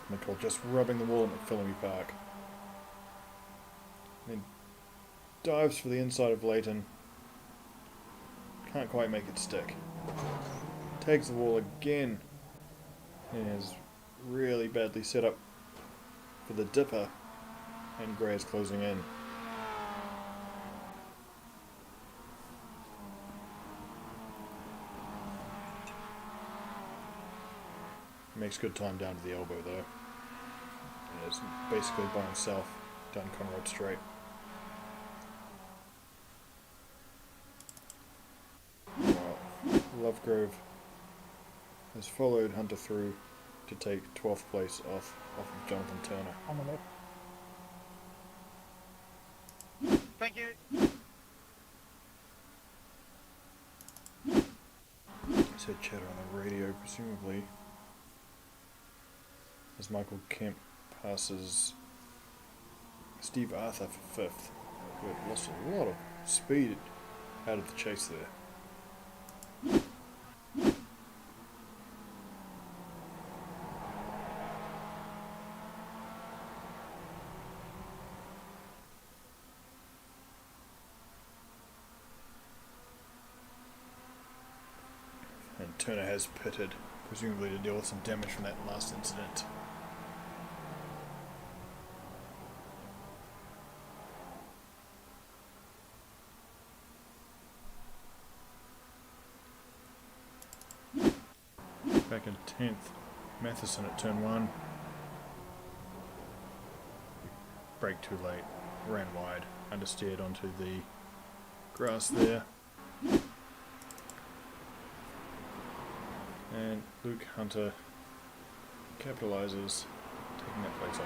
McCall just rubbing the wall at McPhillamy Park. Then dives for the inside of Leighton. Can't quite make it stick. Tags the wall again. And is really badly set up for the dipper. And Gray is closing in. Makes good time down to the elbow though. And is basically by himself down Conrad Straight. Well, Lovegrove has followed Hunter through to take 12th place off of Jonathan Turner. On the left. Thank you. Said chatter on the radio, presumably, as Michael Kemp passes Steve Arthur for 5th. Who had lost a lot of speed out of the chase there. And Turner has pitted, presumably to deal with some damage from that last incident. Back in 10th, Matheson at turn 1. Brake too late, ran wide, understeered onto the grass there. And Luke Hunter capitalizes, taking that place off.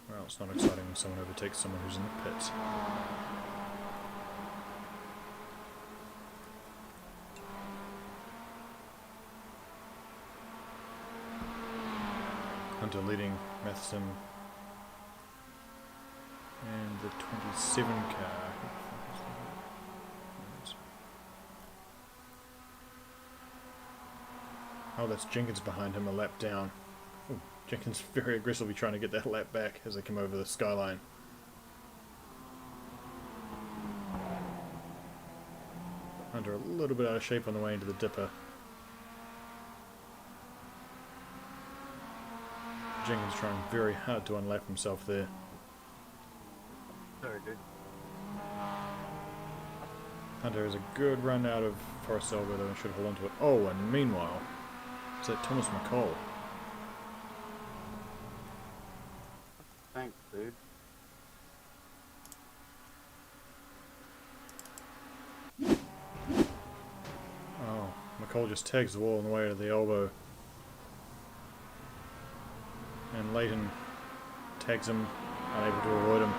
Well, it's not exciting when someone overtakes someone who's in the pits. Hunter leading Matheson and the 27 car. Oh, that's Jenkins behind him, a lap down. Ooh, Jenkins very aggressively trying to get that lap back as they come over the skyline. Hunter a little bit out of shape on the way into the dipper. Jenkins trying very hard to unlap himself there. Sorry, dude. Hunter has a good run out of Forest Elbow though and should hold on to it. Oh, and meanwhile, is that Thomas McCall? Thanks, dude. Oh, McCall just tags the wall on the way to the elbow. And Leighton tags him, unable to avoid him.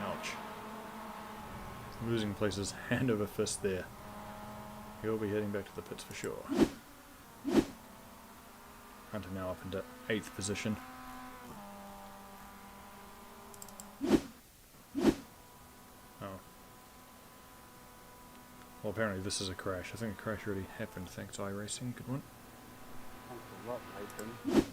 Ouch. losing places hand over fist there. He'll be heading back to the pits for sure. Hunter now up into 8th position. Oh. Well, apparently this is a crash. I think a crash already happened thanks to iRacing. Good one. Thanks a lot, Nathan.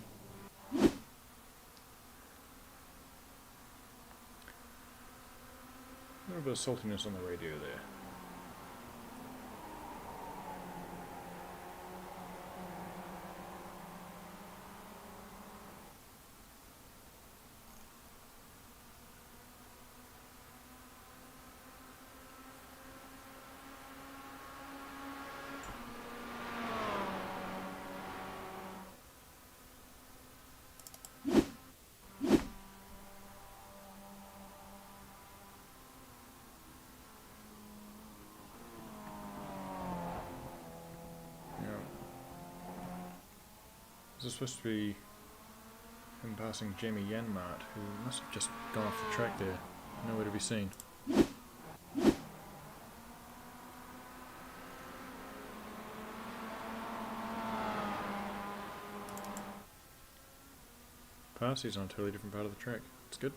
A little bit of saltiness on the radio there. This is supposed to be him passing Jamie Yanmart, who must have just gone off the track there. Nowhere to be seen. Pass, he's on a totally different part of the track. It's good.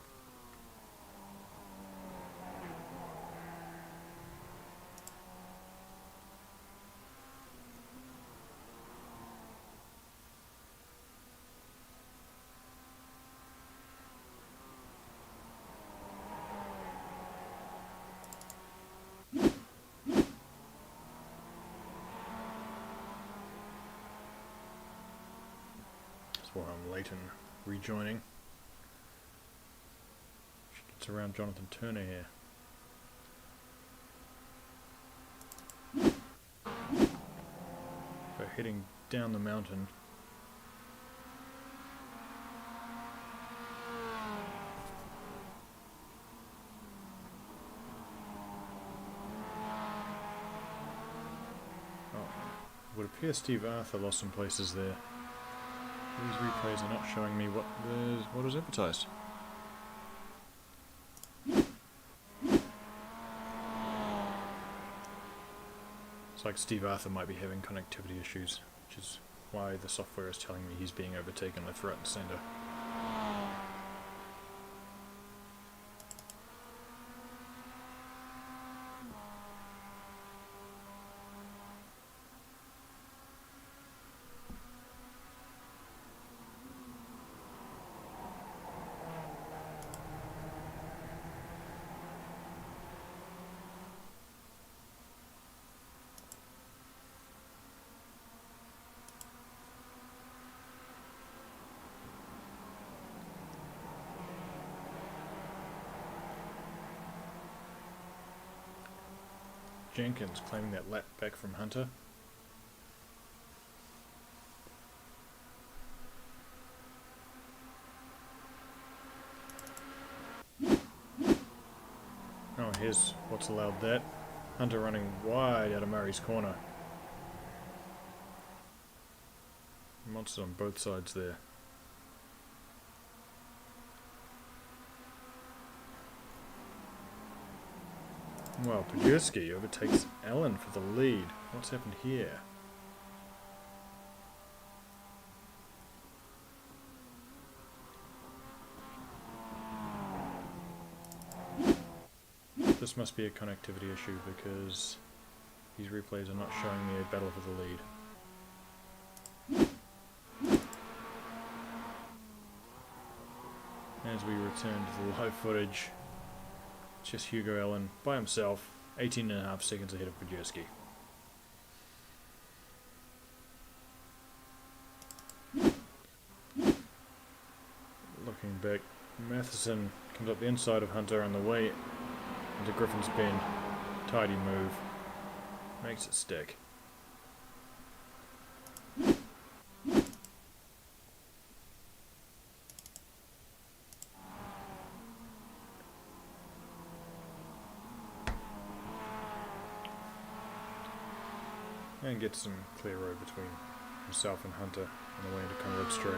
Leighton rejoining. She gets around Jonathan Turner here. So heading down the mountain. Oh, it would appear Steve Arthur lost some places there. These replays are not showing me what is advertised. It's like Steve Arthur might be having connectivity issues, which is why the software is telling me he's being overtaken left, right and centre. Jenkins claiming that lap back from Hunter. Oh, here's what's allowed that. Hunter running wide out of Murray's corner. Monsters on both sides there. Well, Pajewski overtakes Allen for the lead. What's happened here? This must be a connectivity issue because these replays are not showing me a battle for the lead. As we return to the live footage, it's just Hugo Allen by himself, 18.5 seconds ahead of Pajewski. Looking back, Matheson comes up the inside of Hunter on the way into Griffin's Bend. Tidy move. Makes it stick. And get some clear road between himself and Hunter on the way into Conrad Strait.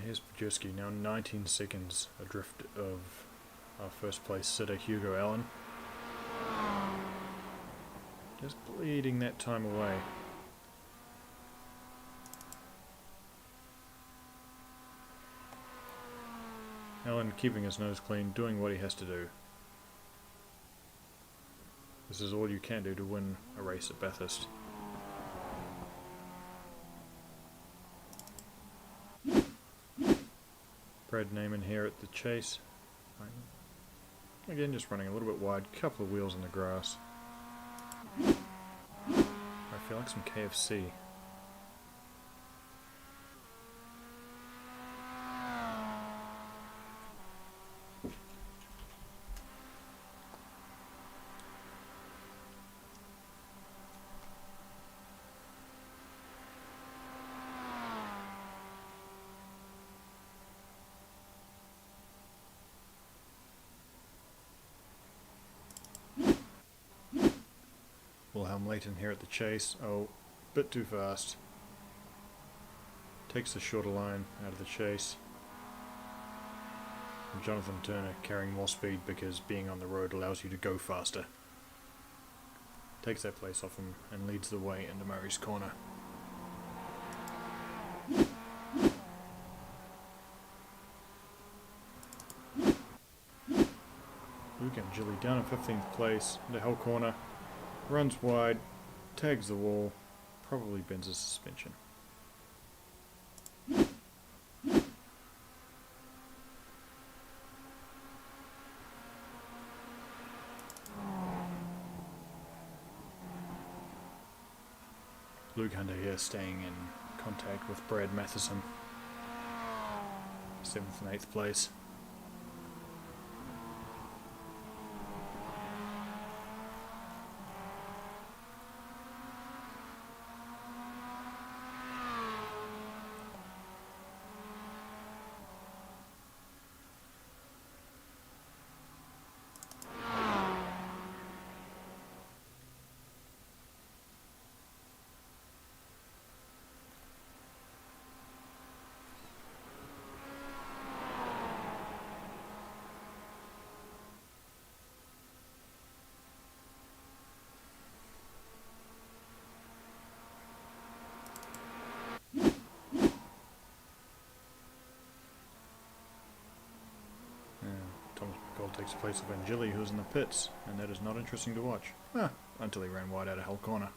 here's Pajerski, now 19 seconds adrift of our first place sitter Hugo Allen. Just bleeding that time away. Allen keeping his nose clean, doing what he has to do. This is all you can do to win a race at Bathurst. Brad Neyman here at the chase. Again, just running a little bit wide, couple of wheels in the grass. I feel like some KFC. Wilhelm Leighton here at the chase. Oh, bit too fast. Takes the shorter line out of the chase. And Jonathan Turner carrying more speed because being on the road allows you to go faster. Takes that place off him and leads the way into Murray's corner. Luke Angeli down in 15th place into Hell Corner. Runs wide, tags the wall, probably bends his suspension. Luke Hunter here staying in contact with Brad Matheson. 7th and 8th place. Takes the place of Angeli, who's in the pits, and that is not interesting to watch. Until he ran wide out of Hell Corner.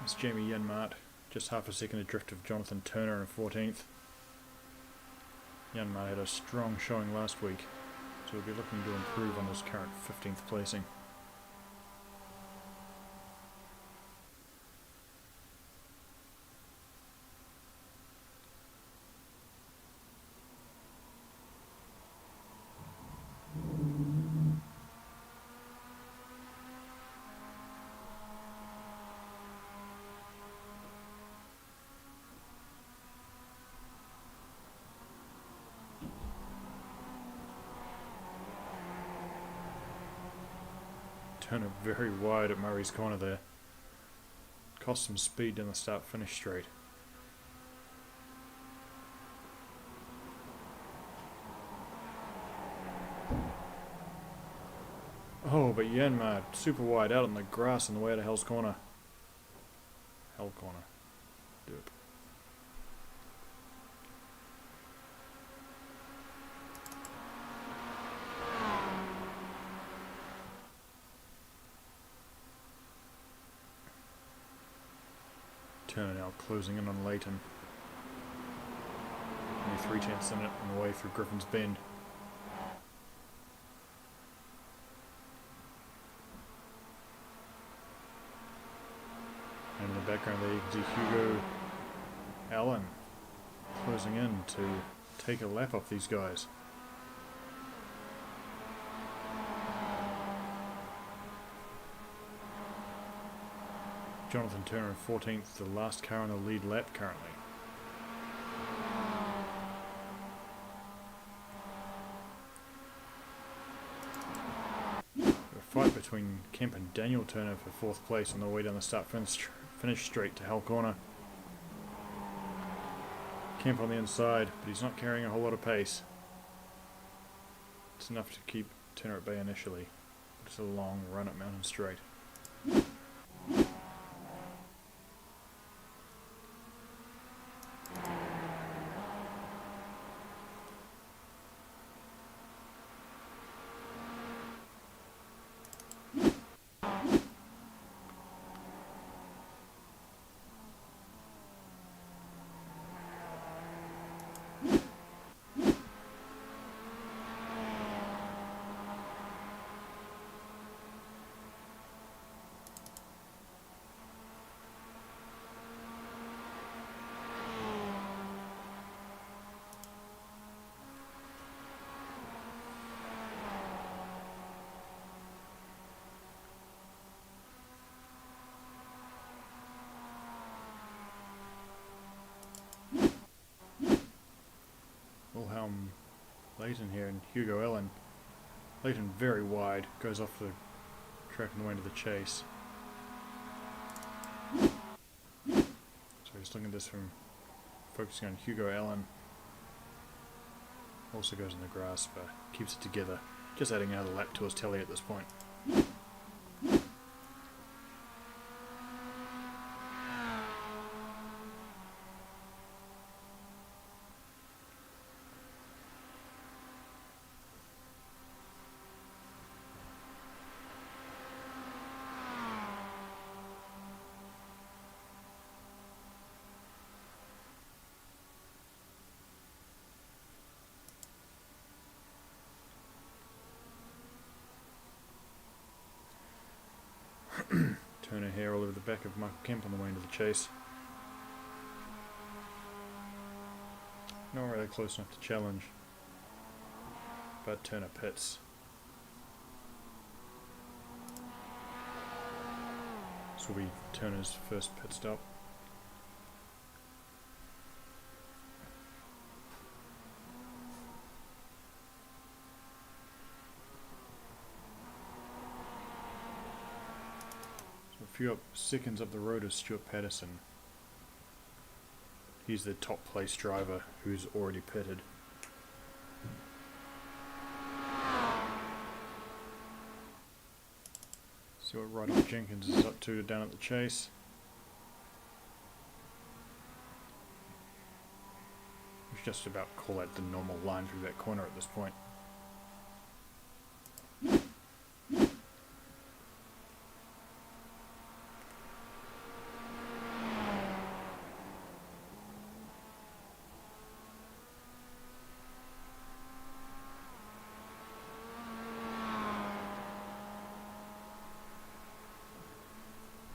It's Jamie Janmaat, just half a second adrift of Jonathan Turner in 14th. Janmaat had a strong showing last week, so he'll be looking to improve on his current 15th placing. Turner very wide at Murray's corner there. Cost some speed in the start-finish straight. Oh, but Janmaat super wide out on the grass on the way out of Hell's Corner. Hell Corner. Derp. Turner now closing in on Leighton. Only 3/10 in it on the way through Griffin's Bend. And in the background there you can see Hugo Allen closing in to take a lap off these guys. Jonathan Turner in 14th, the last car on the lead lap currently. A fight between Kemp and Daniel Turner for 4th place on the way down the start-finish straight to Hell Corner. Kemp on the inside, but he's not carrying a whole lot of pace. It's enough to keep Turner at bay initially. It's a long run up Mountain Straight. Wilhelm Leighton here and Hugo Ellen. Leighton very wide, goes off the track on the way into the chase. So he's looking at this from focusing on Hugo Ellen. Also goes in the grass, but keeps it together. Just adding another lap to his tally at this point. Turner here all over the back of Michael Kemp on the way into the chase. Not really close enough to challenge, but Turner pits. This will be Turner's first pit stop. A few seconds up the road is Stuart Patterson. He's the top place driver who's already pitted. See what Rydolph Jenkins is up to down at the chase. We should just about call that the normal line through that corner at this point.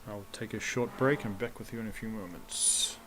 I'll take a short break and back with you in a few moments.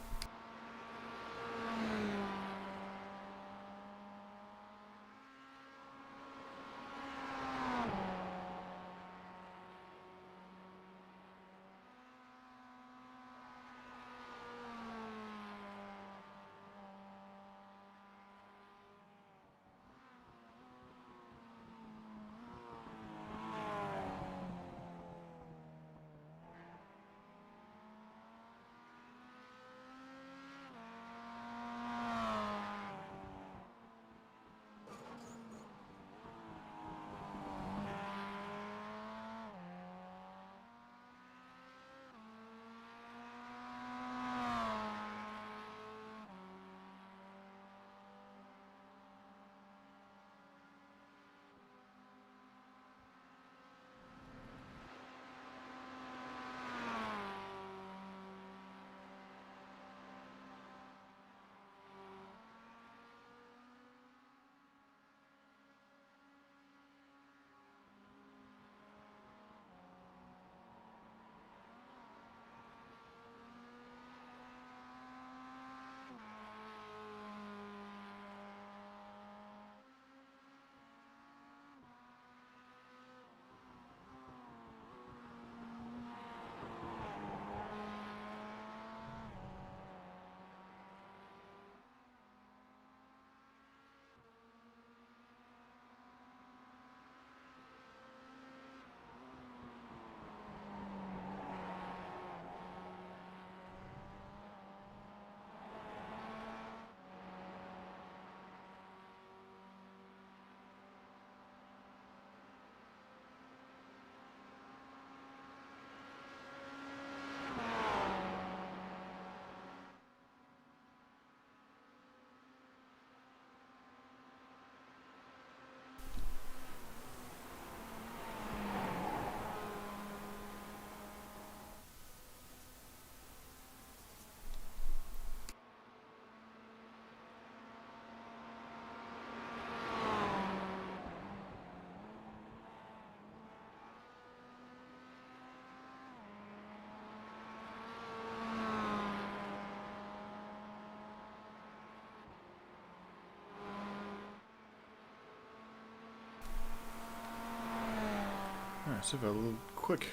Let's have a little quick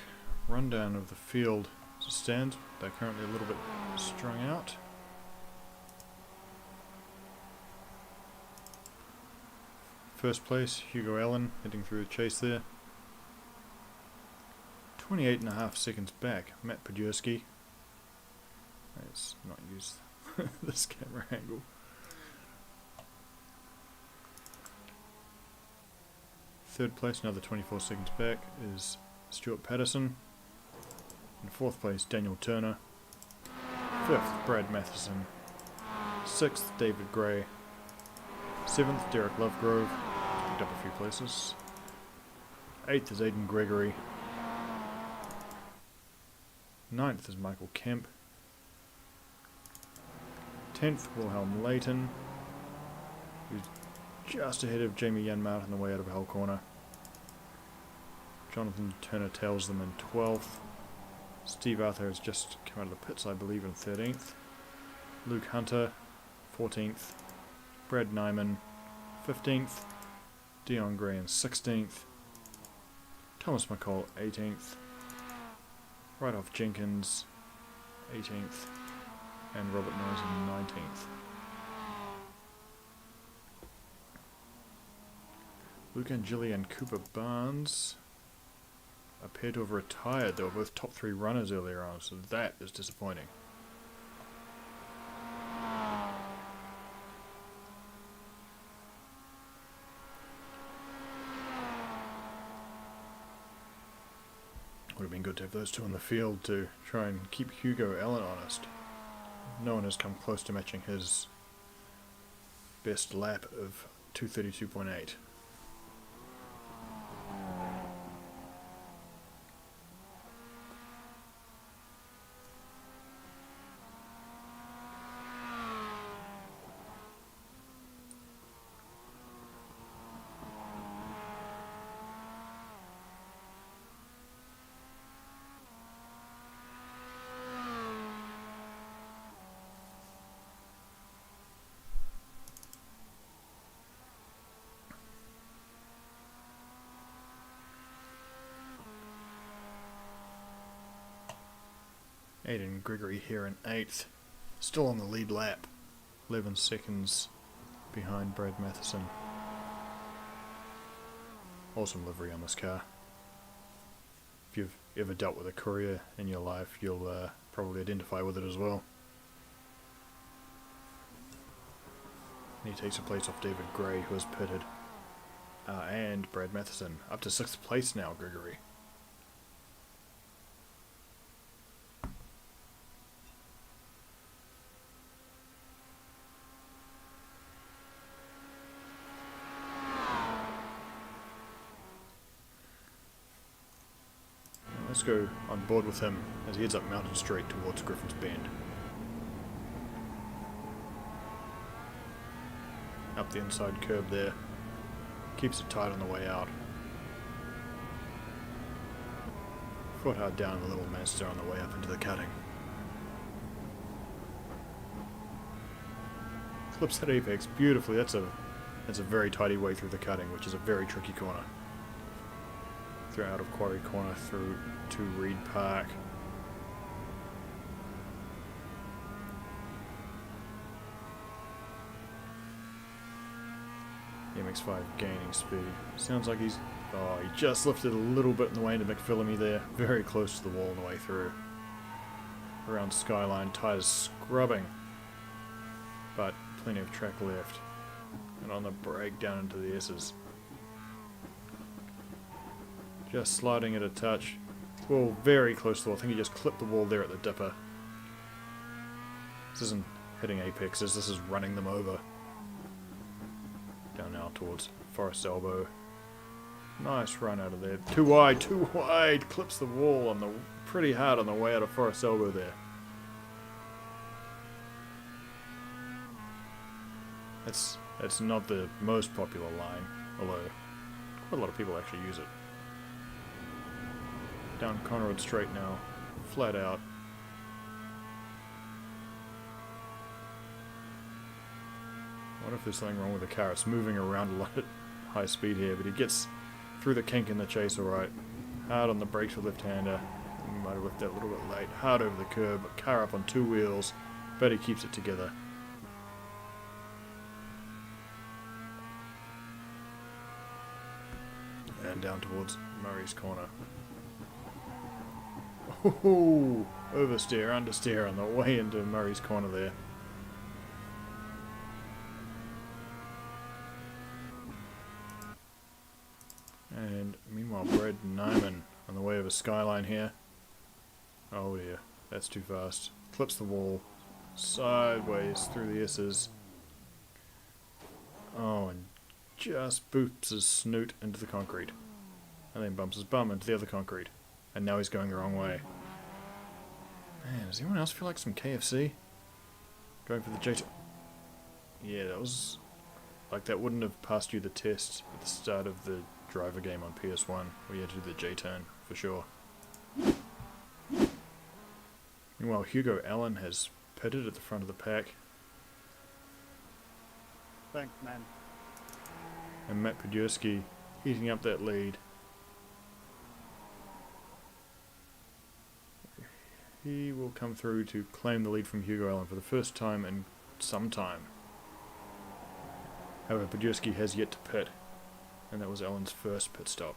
rundown of the field as it stands. They're currently a little bit strung out. First place, Hugo Allen heading through the chase there. 28.5 seconds back, Matt Podjerski. Let's not use this camera angle. Third place, another 24 seconds back, is Stuart Patterson. In fourth place, Daniel Turner. Fifth, Brad Matheson. Sixth, David Gray. Seventh, Derek Lovegrove. Picked up a few places. Eighth is Aidan Gregory. Ninth is Michael Kemp. 10th, Wilhelm Leighton, who's just ahead of Jamie Janmaat on the way out of Hull Corner. Jonathan Turner tails them in 12th. Steve Arthur has just come out of the pits, I believe, in 13th. Luke Hunter, 14th. Brad Nyman, 15th. Dion Gray in 16th. Thomas McCall, 18th. Right off Jenkins, 18th. And Robert Noyes in 19th. Luke Angeli and Cooper Barnes appear to have retired. They were both top 3 runners earlier on, so that is disappointing. Would have been good to have those two on the field to try and keep Hugo Allen honest. No one has come close to matching his best lap of 2:32.8. Aidan Gregory here in 8th, still on the lead lap, 11 seconds behind Brad Matheson. Awesome livery on this car. If you've ever dealt with a courier in your life, you'll probably identify with it as well. And he takes a place off David Gray, who has pitted, and Brad Matheson, up to 6th place now, Gregory. Let's go on board with him as he heads up Mountain Street towards Griffin's Bend. Up the inside curb there. Keeps it tight on the way out. Foot hard down the Little Master on the way up into the cutting. Clips that apex beautifully. That's a very tidy way through the cutting, which is a very tricky corner. Through out of Quarry Corner through to Reed Park. MX-5 gaining speed. Sounds like he's... Oh, he just lifted a little bit in the way into McPhillamy there. Very close to the wall on the way through. Around Skyline, tyres scrubbing. But plenty of track left. And on the brake down into the S's. Just sliding it a touch. Wall very close to the wall. I think he just clipped the wall there at the dipper. This isn't hitting apexes, this is running them over. Down now towards Forest Elbow. Nice run out of there. Too wide, too wide! Clips the wall on the pretty hard on the way out of Forest Elbow there. It's not the most popular line, although quite a lot of people actually use it. Down Conrad Straight now, flat out. I wonder if there's something wrong with the car. It's moving around a lot at high speed here, but he gets through the kink in the chase alright. Hard on the brakes for left-hander. Might have whipped that a little bit late. Hard over the curb, but car up on two wheels. But he keeps it together. And down towards Murray's corner. Oh, oversteer, understeer on the way into Murray's corner there. And meanwhile, Brad Nyman on the way over Skyline here. Oh dear, that's too fast. Clips the wall. Sideways through the S's. Oh, and just boops his snoot into the concrete. And then bumps his bum into the other concrete. And now he's going the wrong way. Man, does anyone else feel like some KFC? Going for the J2. Yeah, that was... like that wouldn't have passed you the test at the start of the driver game on PS1, where you had to do the J-turn, for sure. Meanwhile, Hugo Allen has pitted at the front of the pack. Thanks, man. And Matt Podurski heating up that lead. He will come through to claim the lead from Hugo Allen for the first time in some time. However, Podurski has yet to pit, and that was Allen's first pit stop.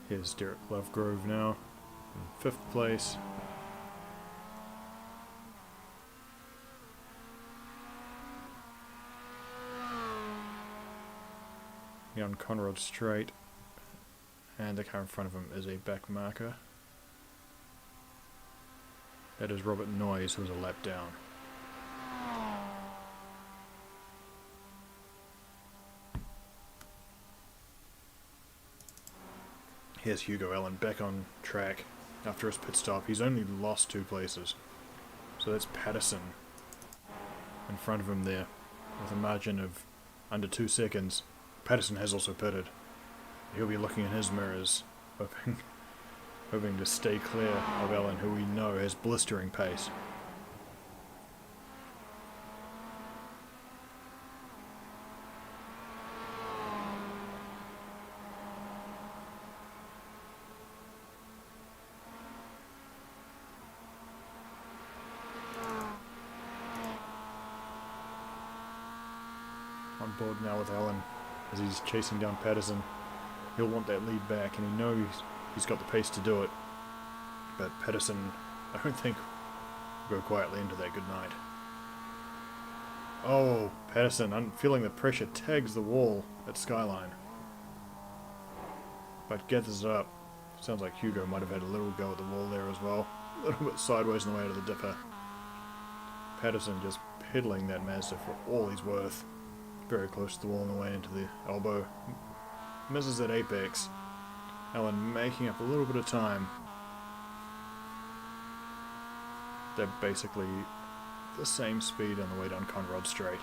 Here's Derek Lovegrove now, in 5th place. On Conrod Straight, and the car in front of him is a back marker. That is Robert Noyes, who's a lap down. Here's Hugo Allen back on track after his pit stop. He's only lost 2 places, so that's Patterson in front of him there with a margin of under 2 seconds. Patterson has also pitted. He'll be looking in his mirrors, hoping to stay clear of Allen, who we know has blistering pace. On board now with Allen. As he's chasing down Patterson, he'll want that lead back, and he knows he's got the pace to do it. But Patterson, I don't think, will go quietly into that good night. Oh, Patterson, I'm feeling the pressure, tags the wall at Skyline. But gathers it up. Sounds like Hugo might have had a little go at the wall there as well. A little bit sideways on the way to the dipper. Patterson just pedaling that Mazda for all he's worth. Very close to the wall on the way into the elbow. Misses at apex. Allen making up a little bit of time. They're basically the same speed on the way down Conrod Straight.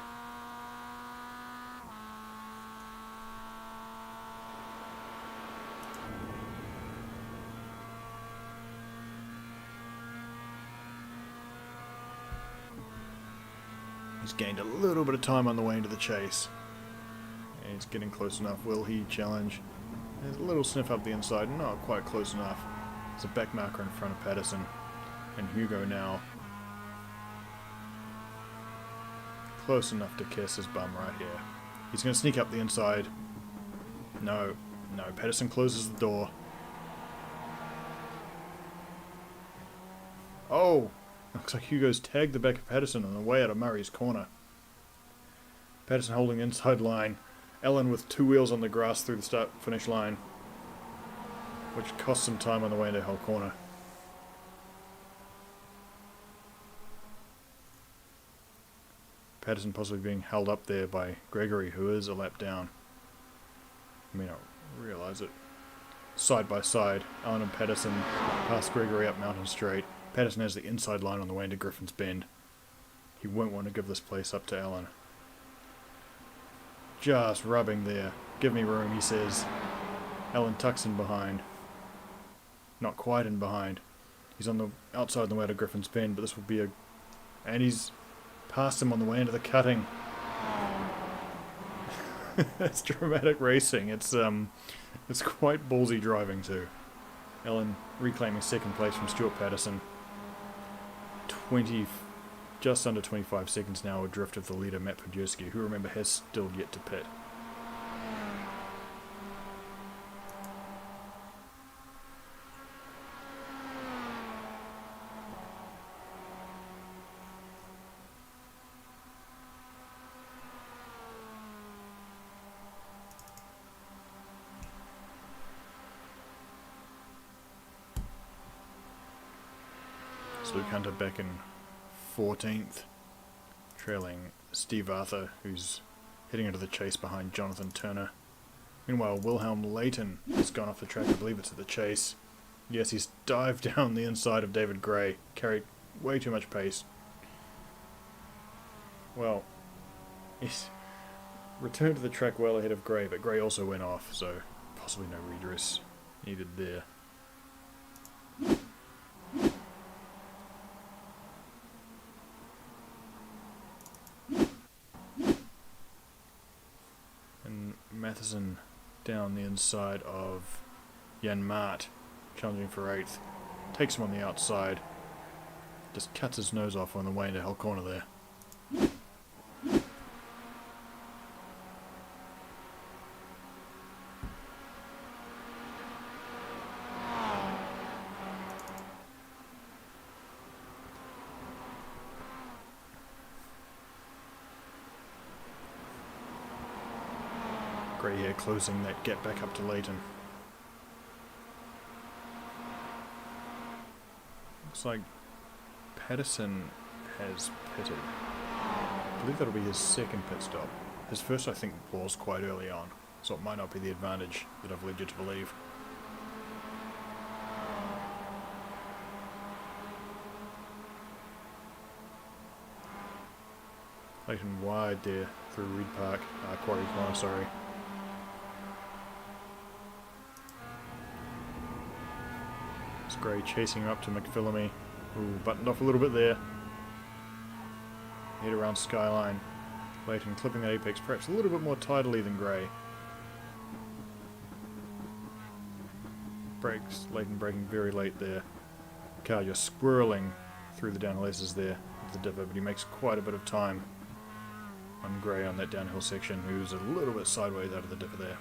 He's gained a little bit of time on the way into the chase. And he's getting close enough. Will he challenge? There's a little sniff up the inside. Not quite close enough. There's a back marker in front of Patterson. And Hugo now close enough to kiss his bum right here. He's going to sneak up the inside. No. Patterson closes the door. Oh! Looks like Hugo's tagged the back of Patterson on the way out of Murray's corner. Patterson holding the inside line. Allen with 2 wheels on the grass through the start-finish line, which costs some time on the way into Hull corner. Patterson possibly being held up there by Gregory, who is a lap down. I may not realise it. Side by side, Allen and Patterson pass Gregory up Mountain Straight. Patterson has the inside line on the way into Griffin's Bend. He won't want to give this place up to Allen. Just rubbing there. Give me room, he says. Allen tucks in behind. Not quite in behind. He's on the outside on the way to Griffin's Bend, but this will be a... And he's passed him on the way into the cutting. It's dramatic racing. It's quite ballsy driving too. Ellen reclaiming second place from Stuart Patterson. Just under 25 seconds now adrift of the leader Matt Podjerski, who remember has still yet to pit. Luke Hunter back in 14th, trailing Steve Arthur, who's heading into the chase behind Jonathan Turner. Meanwhile, Wilhelm Leighton has gone off the track. I believe it's at the chase. Yes, he's dived down the inside of David Gray, carried way too much pace. Well, he's returned to the track well ahead of Gray, but Gray also went off, so possibly no redress needed there. Matheson down the inside of Jan Maat, challenging for 8th. Takes him on the outside. Just cuts his nose off on the way into Hell Corner there. Gray here closing that gap back up to Leighton. Looks like Patterson has pitted. I believe that'll be his second pit stop. His first, I think, was quite early on, so it might not be the advantage that I've led you to believe. Leighton wide there through Reed Park, Quarry Corner, sorry. It's Gray chasing up to McPhillamy. Ooh, buttoned off a little bit there. Head around Skyline. Leighton clipping that apex perhaps a little bit more tidily than Gray. Brakes, Leighton braking very late there. Car just squirreling through the downhill S's there with the dipper, but he makes quite a bit of time on Gray on that downhill section, who's a little bit sideways out of the dipper there.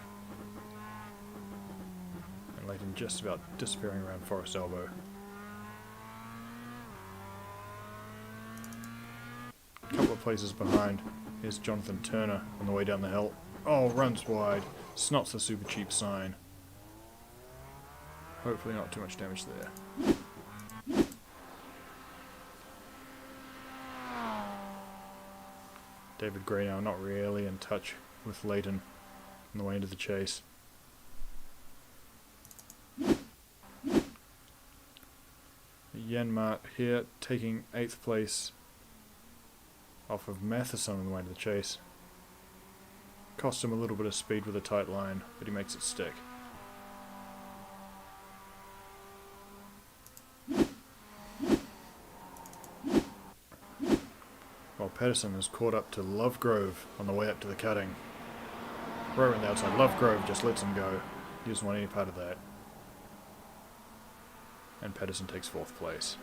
And Leighton just about disappearing around Forest Elbow. A couple of places behind, here's Jonathan Turner on the way down the hill. Oh, runs wide, snots the super cheap sign. Hopefully not too much damage there. David Gray now not really in touch with Leighton on the way into the chase. Jan Maat here taking 8th place off of Matheson on the way to the chase. Cost him a little bit of speed with a tight line, but he makes it stick. While Patterson has caught up to Lovegrove on the way up to the cutting. Right around the outside, Lovegrove just lets him go. He doesn't want any part of that. And Patterson takes 4th place.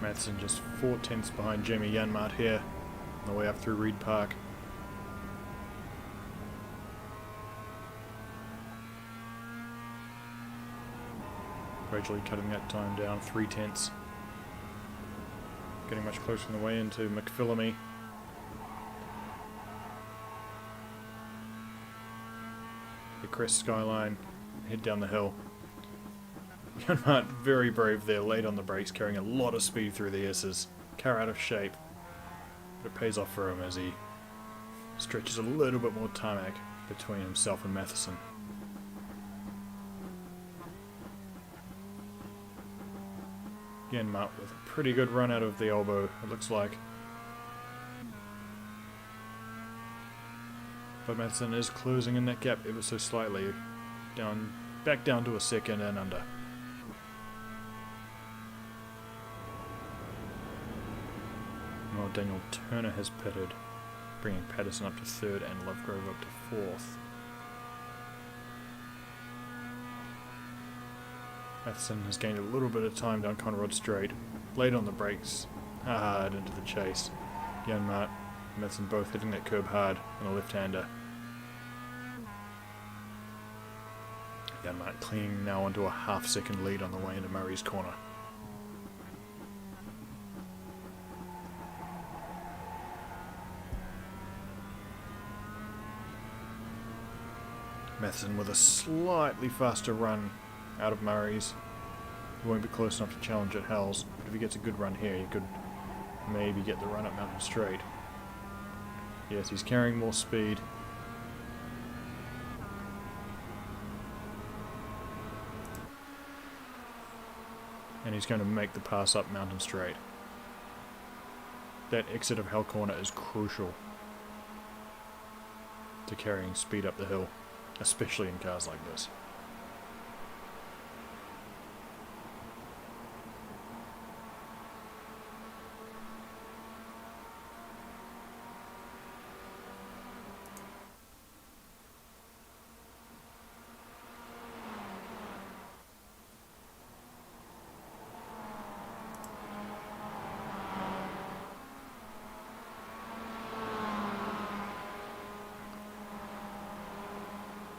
Matheson just 4/10 behind Jamie Janmaat here on the way up through Reed Park. Gradually cutting that time down, 3/10. Getting much closer on the way into McPhillamy. The crest skyline, head down the hill. Janmart very brave there, late on the brakes, carrying a lot of speed through the S's. Car out of shape, but it pays off for him as he stretches a little bit more tarmac between himself and Matheson. Janmart with a pretty good run out of the elbow, it looks like. But Matheson is closing in that gap ever so slightly. Back down to a second and under. Well, Daniel Turner has pitted, bringing Patterson up to third and Lovegrove up to fourth. Matheson has gained a little bit of time down Conrod Straight, late on the brakes, hard into the chase. Janmart and Matheson both hitting that curb hard on the left-hander. Janmart clinging now onto a half-second lead on the way into Murray's corner. Matheson with a slightly faster run out of Murray's. He won't be close enough to challenge at Hell's, but if he gets a good run here, he could maybe get the run up Mountain Straight. Yes, he's carrying more speed. And he's going to make the pass up Mountain Straight. That exit of Hell Corner is crucial to carrying speed up the hill, especially in cars like this.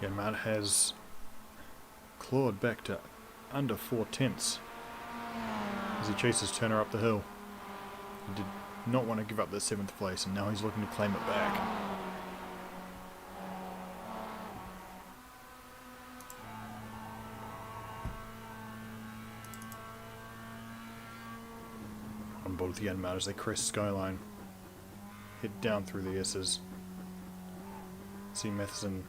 Janmart has clawed back to under 4/10 as he chases Turner up the hill. He did not want to give up that 7th place, and now he's looking to claim it back. On board with Janmart as they crest Skyline, head down through the S's. See Matheson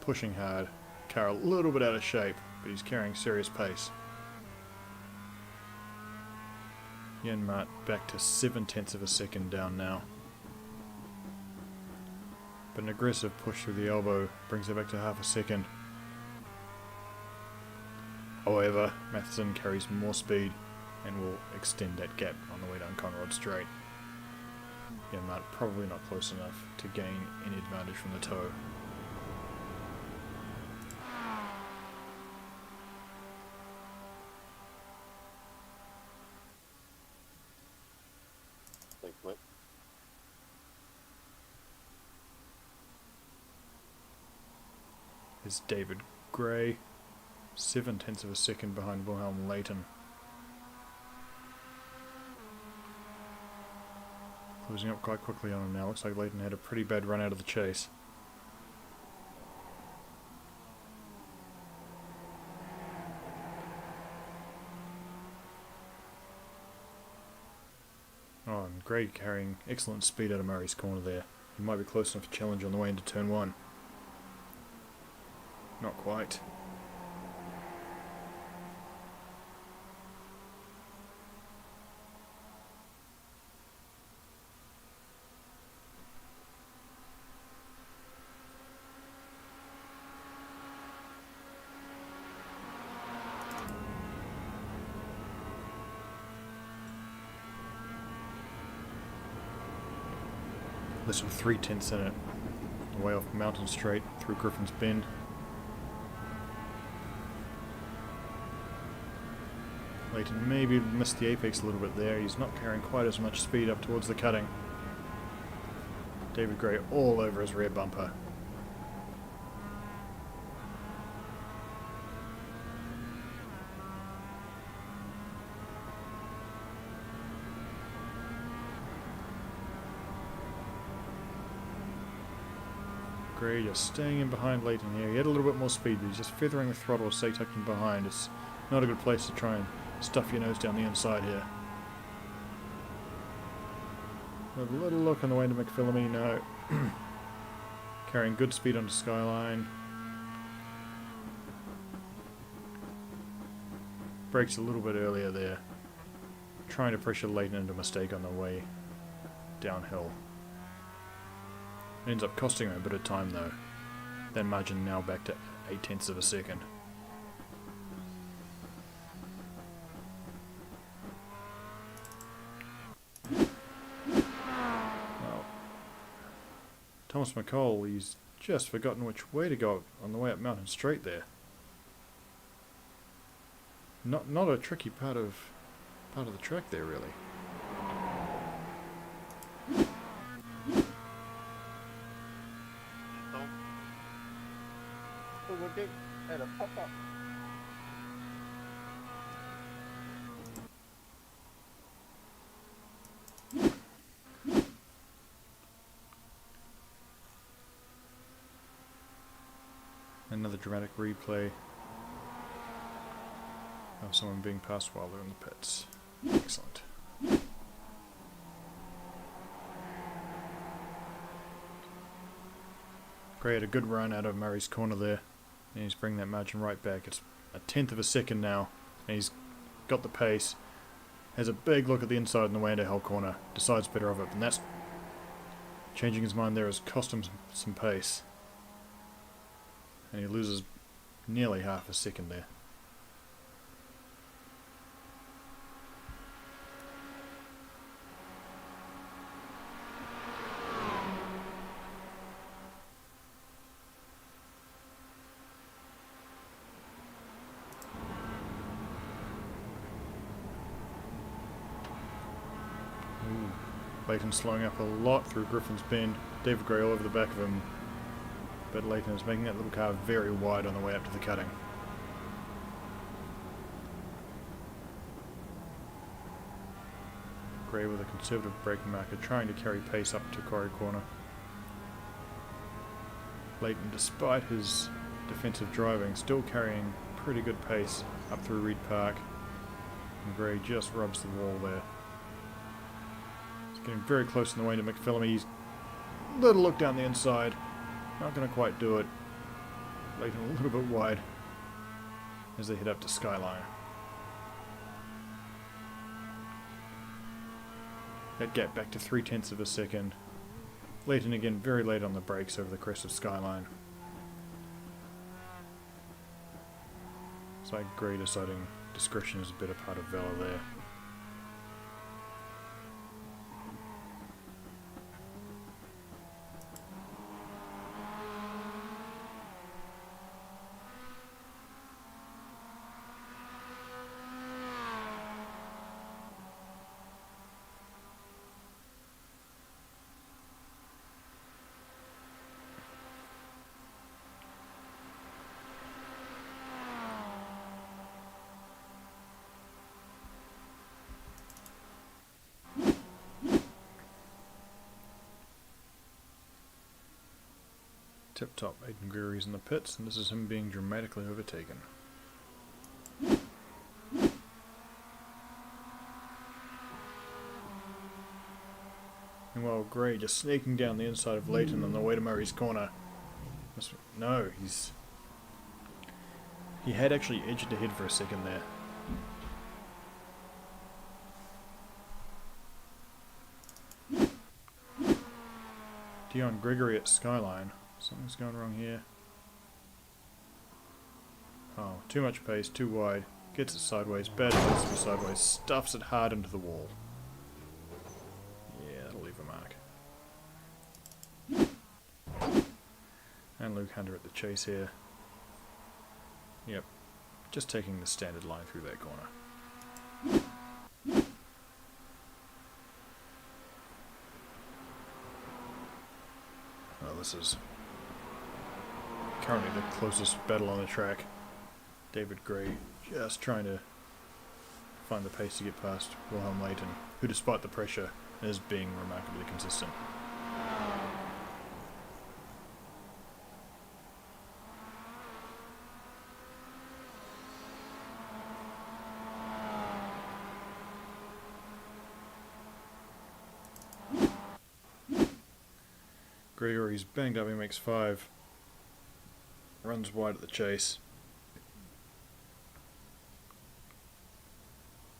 pushing hard, car a little bit out of shape, but he's carrying serious pace. Janmart back to 7/10 of a second down now. But an aggressive push through the elbow brings it back to half a second. However, Matheson carries more speed and will extend that gap on the way down Conrod Straight. Janmart probably not close enough to gain any advantage from the toe. Thanks, mate. Is David Gray, 7/10 of a second behind Wilhelm Leighton. Closing up quite quickly on him now. Looks like Leighton had a pretty bad run out of the chase. Oh, and Gray carrying excellent speed out of Murray's corner there. He might be close enough to challenge on the way into turn 1. Not quite. Less than 3/10 in it. Away off Mountain Straight through Griffin's Bend. Leighton maybe missed the apex a little bit there. He's not carrying quite as much speed up towards the cutting. David Gray all over his rear bumper. Gray just staying in behind Leighton here. He had a little bit more speed, but he's just feathering the throttle, stay tucked in behind. It's not a good place to try and stuff your nose down the inside here. A little look on the way to McPhillamy, no. Carrying good speed onto Skyline. Brakes a little bit earlier there. Trying to pressure Leighton into a mistake on the way downhill. It ends up costing him a bit of time though. That margin now back to 0.8 of a second. Thomas McCall, he's just forgotten which way to go on the way up Mountain Straight there. Not a tricky part of the track there really. Another dramatic replay of someone being passed while they're in the pits. Excellent. Gray had a good run out of Murray's corner there, and he's bringing that margin right back. It's 1/10 of a second now, and he's got the pace. Has a big look at the inside in the Wanderhill corner, decides better of it, and that's changing his mind there has cost him some pace. And he loses nearly half a second there. Leighton slowing up a lot through Griffin's Bend. David Gray all over the back of him. But Leighton is making that little car very wide on the way up to the cutting. Gray with a conservative braking marker trying to carry pace up to Quarry Corner. Leighton, despite his defensive driving, still carrying pretty good pace up through Reed Park. And Gray just rubs the wall there. He's getting very close in the way to McPhillamy. He's a little look down the inside. Not going to quite do it. Leighton a little bit wide as they head up to Skyline. That gap back to 0.3 of a second. Leighton again very late on the brakes over the crest of Skyline. It's like Gray deciding discretion is a better part of valor there. Tip top, Aidan Greary's in the pits, and this is him being dramatically overtaken. And while Gray just sneaking down the inside of Leighton on the way to Murray's corner. No, he had actually edged ahead for a second there. Dion Gregory at Skyline. Something's going wrong here. Oh, too much pace, too wide. Gets it sideways, bad place to be sideways, stuffs it hard into the wall. Yeah, that'll leave a mark. And Luke Hunter at the chase here. Yep, just taking the standard line through that corner. Well, this is currently the closest battle on the track. David Gray just trying to find the pace to get past Wilhelm Leighton, who despite the pressure is being remarkably consistent. Gregory's banged up, he makes 5. Runs wide at the chase.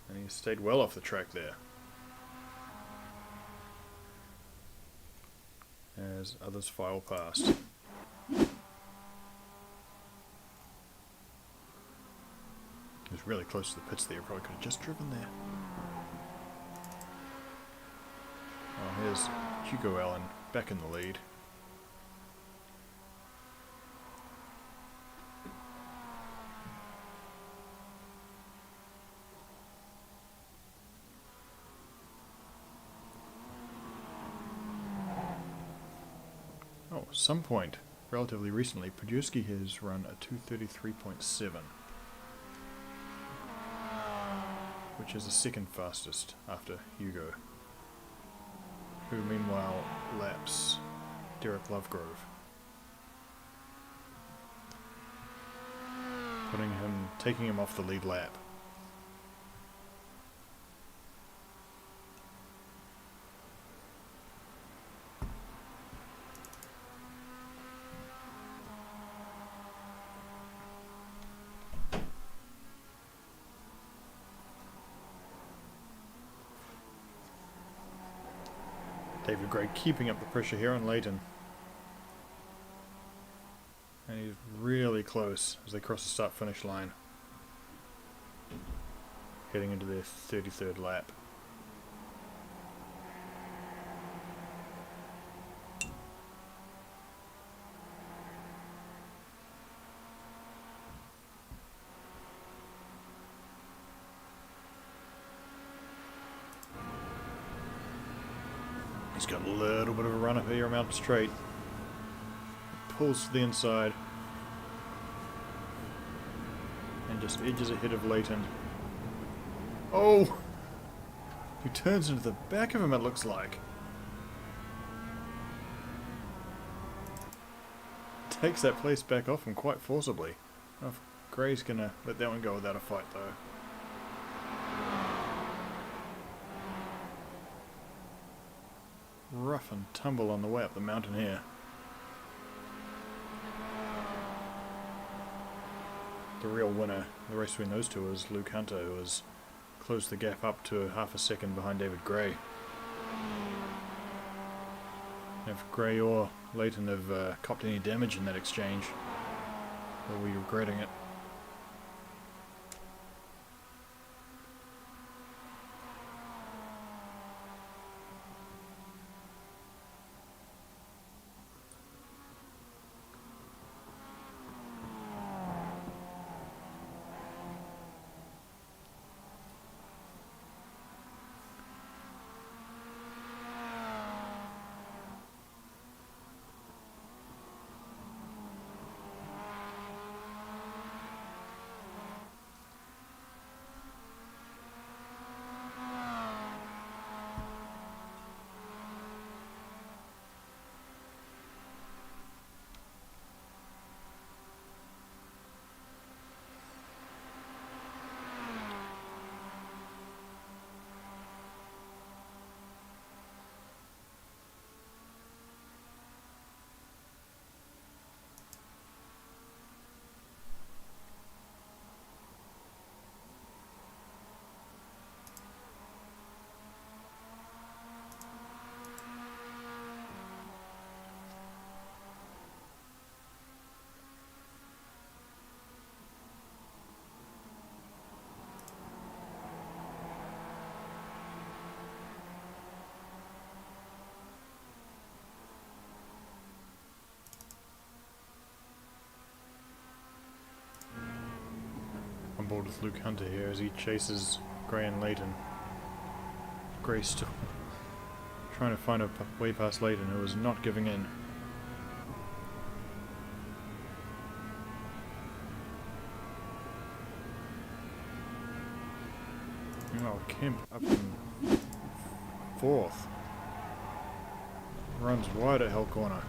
And he stayed well off the track there. As others file past. He was really close to the pits there, probably could have just driven there. Oh, here's Hugo Allen back in the lead. Oh, some point, relatively recently, Podgorski has run a 2:33.7, which is the second fastest after Hugo, who meanwhile laps Derek Lovegrove, taking him off the lead lap. David Gray keeping up the pressure here on Leighton. And he's really close as they cross the start-finish line. Heading into their 33rd lap. He's got a little bit of a run up here, Mountain Straight. Pulls to the inside. And just edges ahead of Leighton. Oh! He turns into the back of him, it looks like. Takes that place back off him quite forcibly. I don't know if Gray's gonna let that one go without a fight, though. Rough and tumble on the way up the mountain here. The real winner, the race between those two, is Luke Hunter, who has closed the gap up to half a second behind David Gray. If Gray or Leighton have copped any damage in that exchange, they'll be regretting it. On board with Luke Hunter here as he chases Gray and Leighton. Gray still trying to find a way past Leighton, who is not giving in. Oh, Kemp up in 4th. Runs wide at Hell Corner.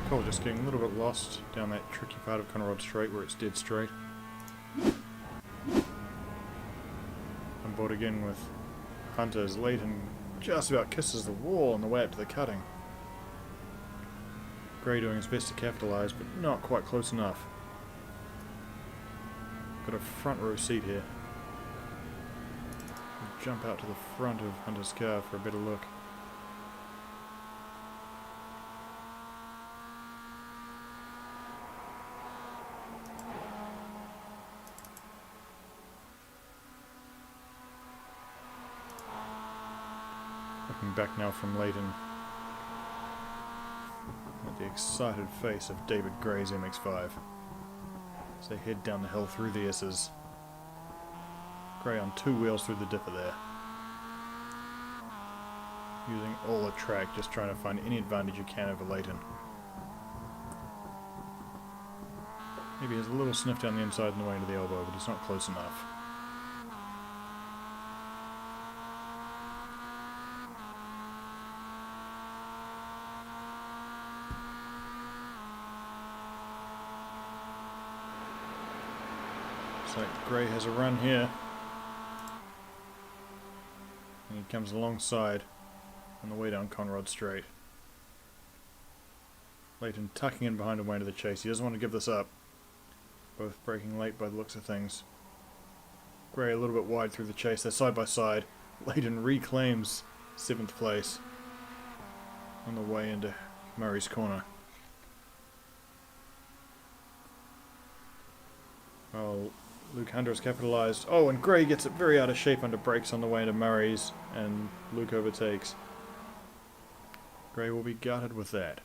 McCall just getting a little bit lost down that tricky part of Conrod Straight where it's dead straight. caught again with Hunter's Leighton just about kisses the wall on the way up to the cutting. Gray doing his best to capitalise, but not quite close enough. Got a front row seat here. We'll jump out to the front of Hunter's car for a better look. Looking back now from Leighton at the excited face of David Gray's MX-5 as they head down the hill through the S's. Gray on two wheels through the dipper there, using all the track, just trying to find any advantage you can over Leighton. Maybe he has a little sniff down the inside and the way into the elbow, but he's not close enough. So Gray has a run here, and he comes alongside on the way down Conrod Straight. Leighton tucking in behind him way into the chase. He doesn't want to give this up. Both braking late by the looks of things. Gray a little bit wide through the chase. They're side by side. Leighton reclaims 7th place on the way into Murray's corner. Well, Luke Hunter has capitalised. Oh, and Gray gets it very out of shape under brakes on the way into Murray's, and Luke overtakes. Gray will be gutted with that.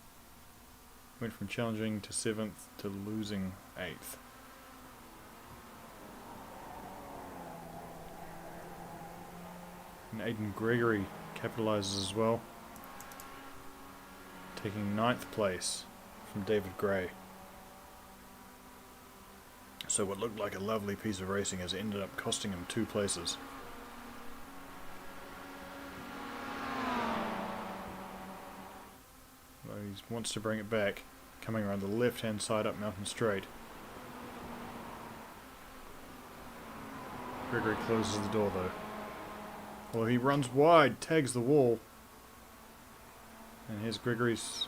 Went from challenging to 7th to losing 8th. And Aidan Gregory capitalises as well, taking 9th place from David Gray. So what looked like a lovely piece of racing has ended up costing him 2 places. Though he wants to bring it back, coming around the left-hand side up Mountain Straight. Gregory closes the door though. Well, he runs wide, tags the wall. And here's Gregory's...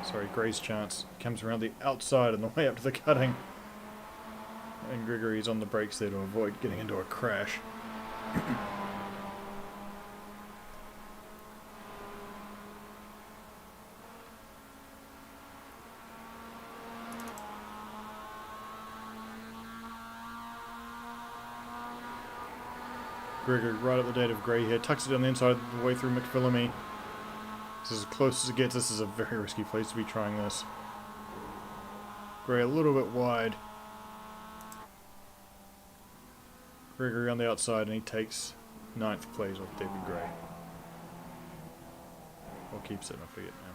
Sorry, Gray's chance. Comes around the outside on the way up to the cutting. And Gregory's on the brakes there to avoid getting into a crash. Gregory right at the date of Gray here. Tucks it down the inside the way through McPhillamy. This is as close as it gets. This is a very risky place to be trying this. Gray a little bit wide. Gregory on the outside, and he takes 9th place off David Gray. Or keeps it, I forget now.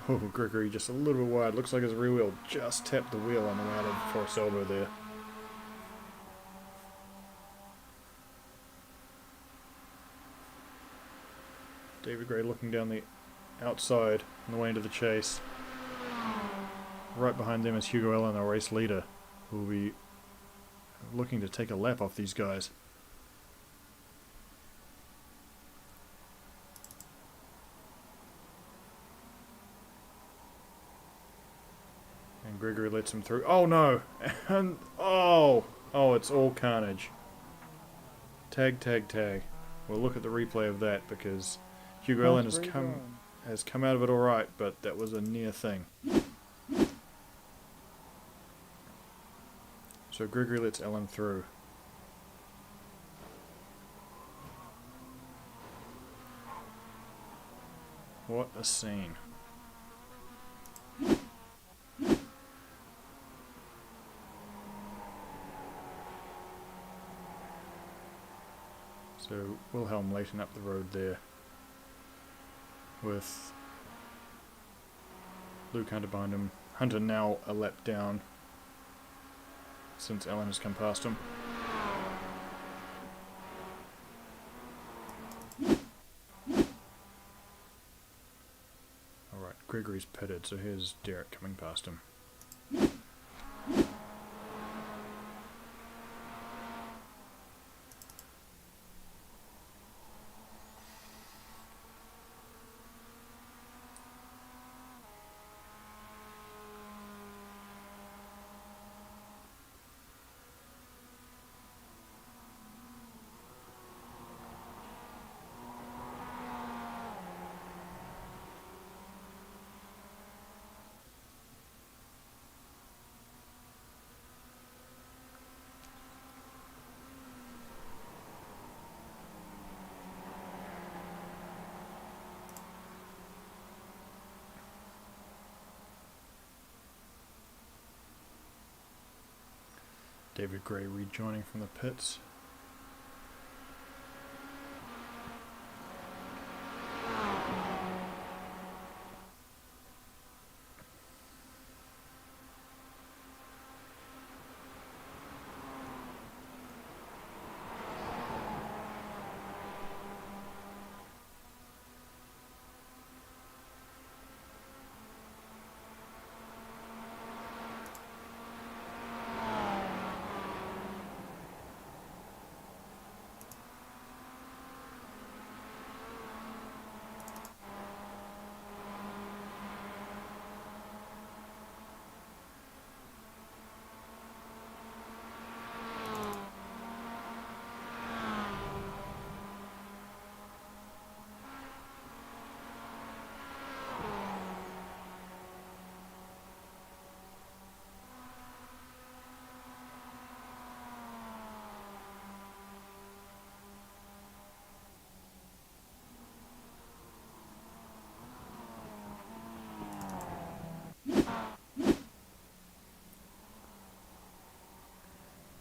Oh, Gregory just a little bit wide. Looks like his rear wheel just tapped the wheel on the way out of Forest Elbow there. David Gray looking down the outside on the way into the chase. Right behind them is Hugo Allen, our race leader, who will be looking to take a lap off these guys. And Gregory lets him through. Oh no! And oh, it's all carnage. Tag, tag, tag. We'll look at the replay of that because Hugo Allen has come out of it all right, but that was a near thing. So Gregory lets Allen through. What a scene. So Wilhelm Leighton up the road there with Luke Hunter behind him. Hunter now a lap down. since Ellen has come past him. Alright, Gregory's pitted, so here's Derek coming past him. David Gray rejoining from the pits.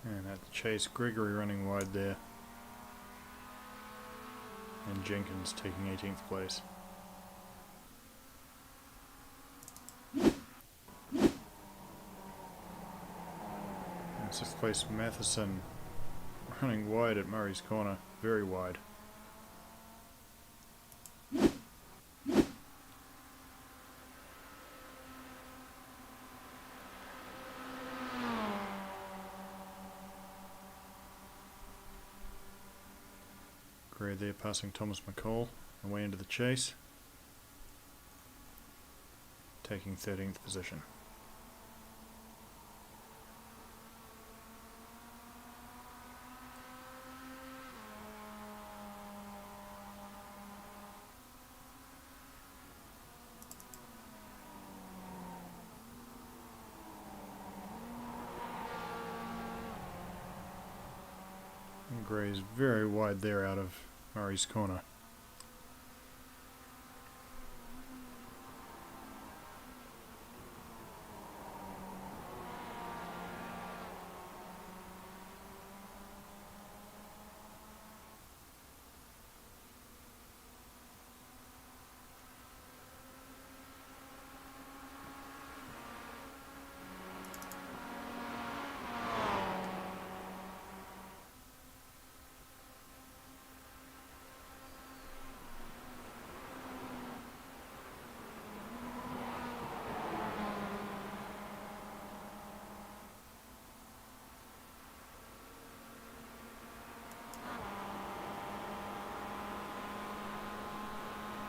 And at the chase, Gregory running wide there. And Jenkins taking 18th place. And 6th place, Matheson running wide at Murray's corner. Very wide. Gray there passing Thomas McCall away into the chase, taking 13th position. And Gray's very wide there out of Murray's corner.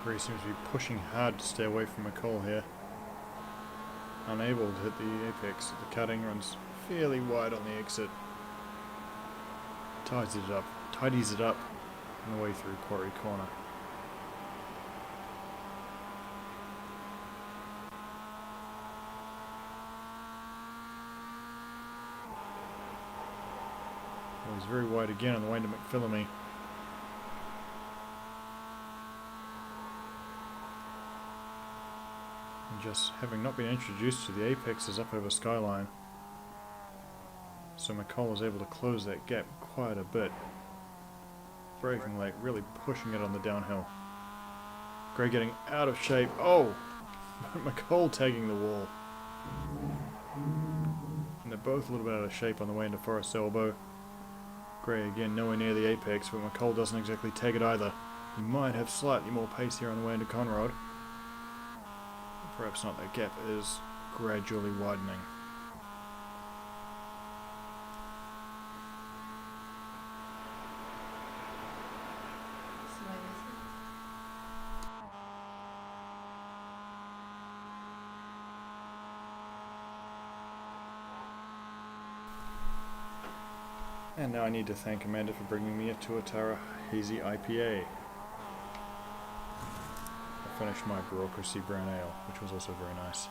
Gray seems to be pushing hard to stay away from McCall here. Unable to hit the apex. The cutting runs fairly wide on the exit. Tidies it up on the way through Quarry Corner. Oh, he's very wide again on the way to McPhillamy. Just having not been introduced to the apexes up over Skyline, so McCall was able to close that gap quite a bit. Braking late, really pushing it on the downhill. Gray getting out of shape. Oh! McCall tagging the wall. And they're both a little bit out of shape on the way into Forest Elbow. Gray again nowhere near the apex, but McCall doesn't exactly take it either. He might have slightly more pace here on the way into Conrod. Perhaps not, that gap is gradually widening. And now I need to thank Amanda for bringing me a Tuatara Hazy IPA. I finished my Bureaucracy Brown Ale, which was also very nice.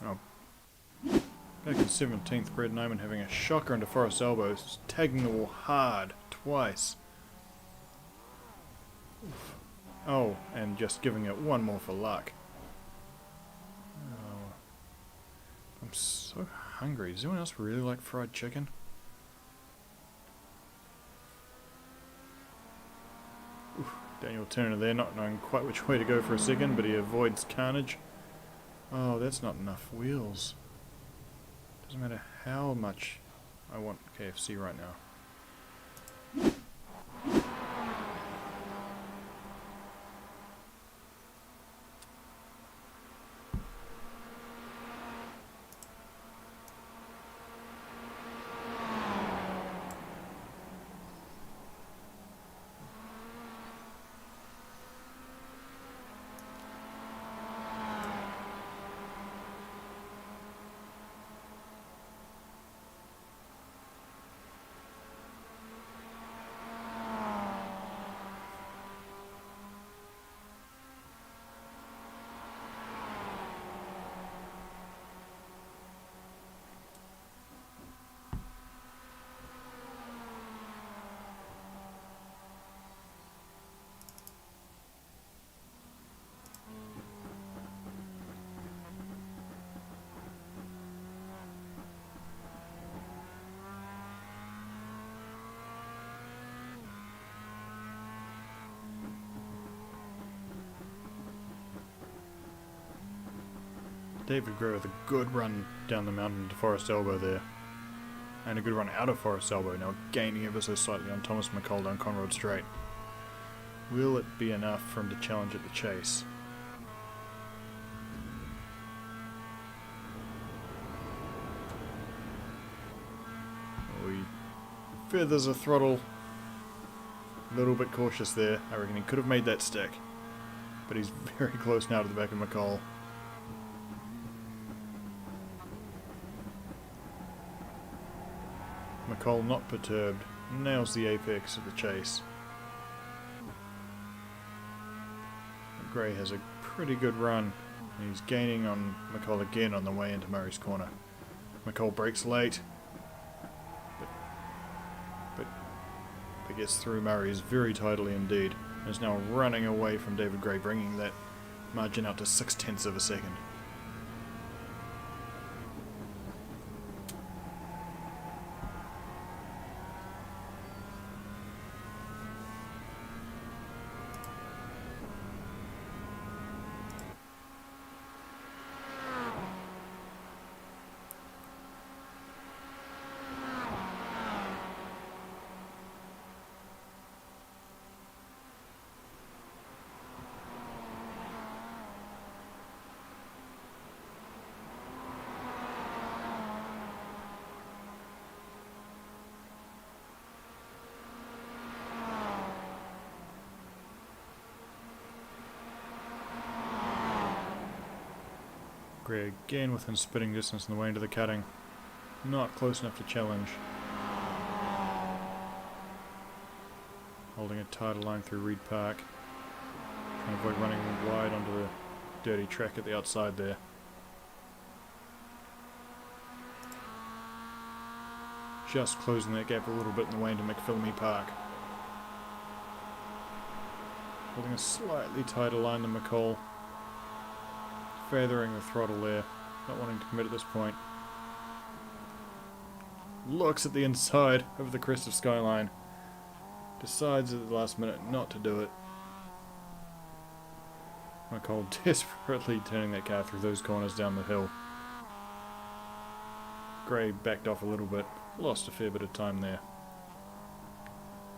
Oh. Back in 17th, Brad Nyman having a shocker into Forest Elbows, tagging the wall hard, twice. Oof. Oh, and just giving it one more for luck. Oh. I'm so hungry. Does anyone else really like fried chicken? Oof. Daniel Turner there, not knowing quite which way to go for a second, but he avoids carnage. Oh, that's not enough wheels. Doesn't matter how much I want KFC right now. David Gray with a good run down the mountain to Forest Elbow there. And a good run out of Forest Elbow, now gaining ever so slightly on Thomas McCall down Conrod Straight. Will it be enough for him to challenge at the chase? Oh, he feathers a throttle. A little bit cautious there. I reckon he could have made that stick. But he's very close now to the back of McCall. McCall not perturbed, nails the apex of the chase. Gray has a pretty good run. He's gaining on McCall again on the way into Murray's corner. McCall breaks late, but gets through Murray's very tidily indeed. And is now running away from David Gray, bringing that margin out to 0.6 of a second. Gray again within spitting distance on the way into the cutting. Not close enough to challenge. Holding a tighter line through Reed Park. Trying to avoid running wide onto the dirty track at the outside there. Just closing that gap a little bit in the way into McPhillamy Park. Holding a slightly tighter line than McCall. Feathering the throttle there, not wanting to commit at this point. looks at the inside of the crest of Skyline. Decides at the last minute not to do it. McCall desperately turning that car through those corners down the hill. Gray backed off a little bit, lost a fair bit of time there.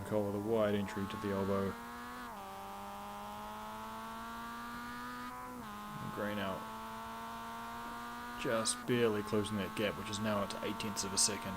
McCall with a wide entry to the elbow. And Gray now just barely closing that gap, which is now up to 0.8 of a second.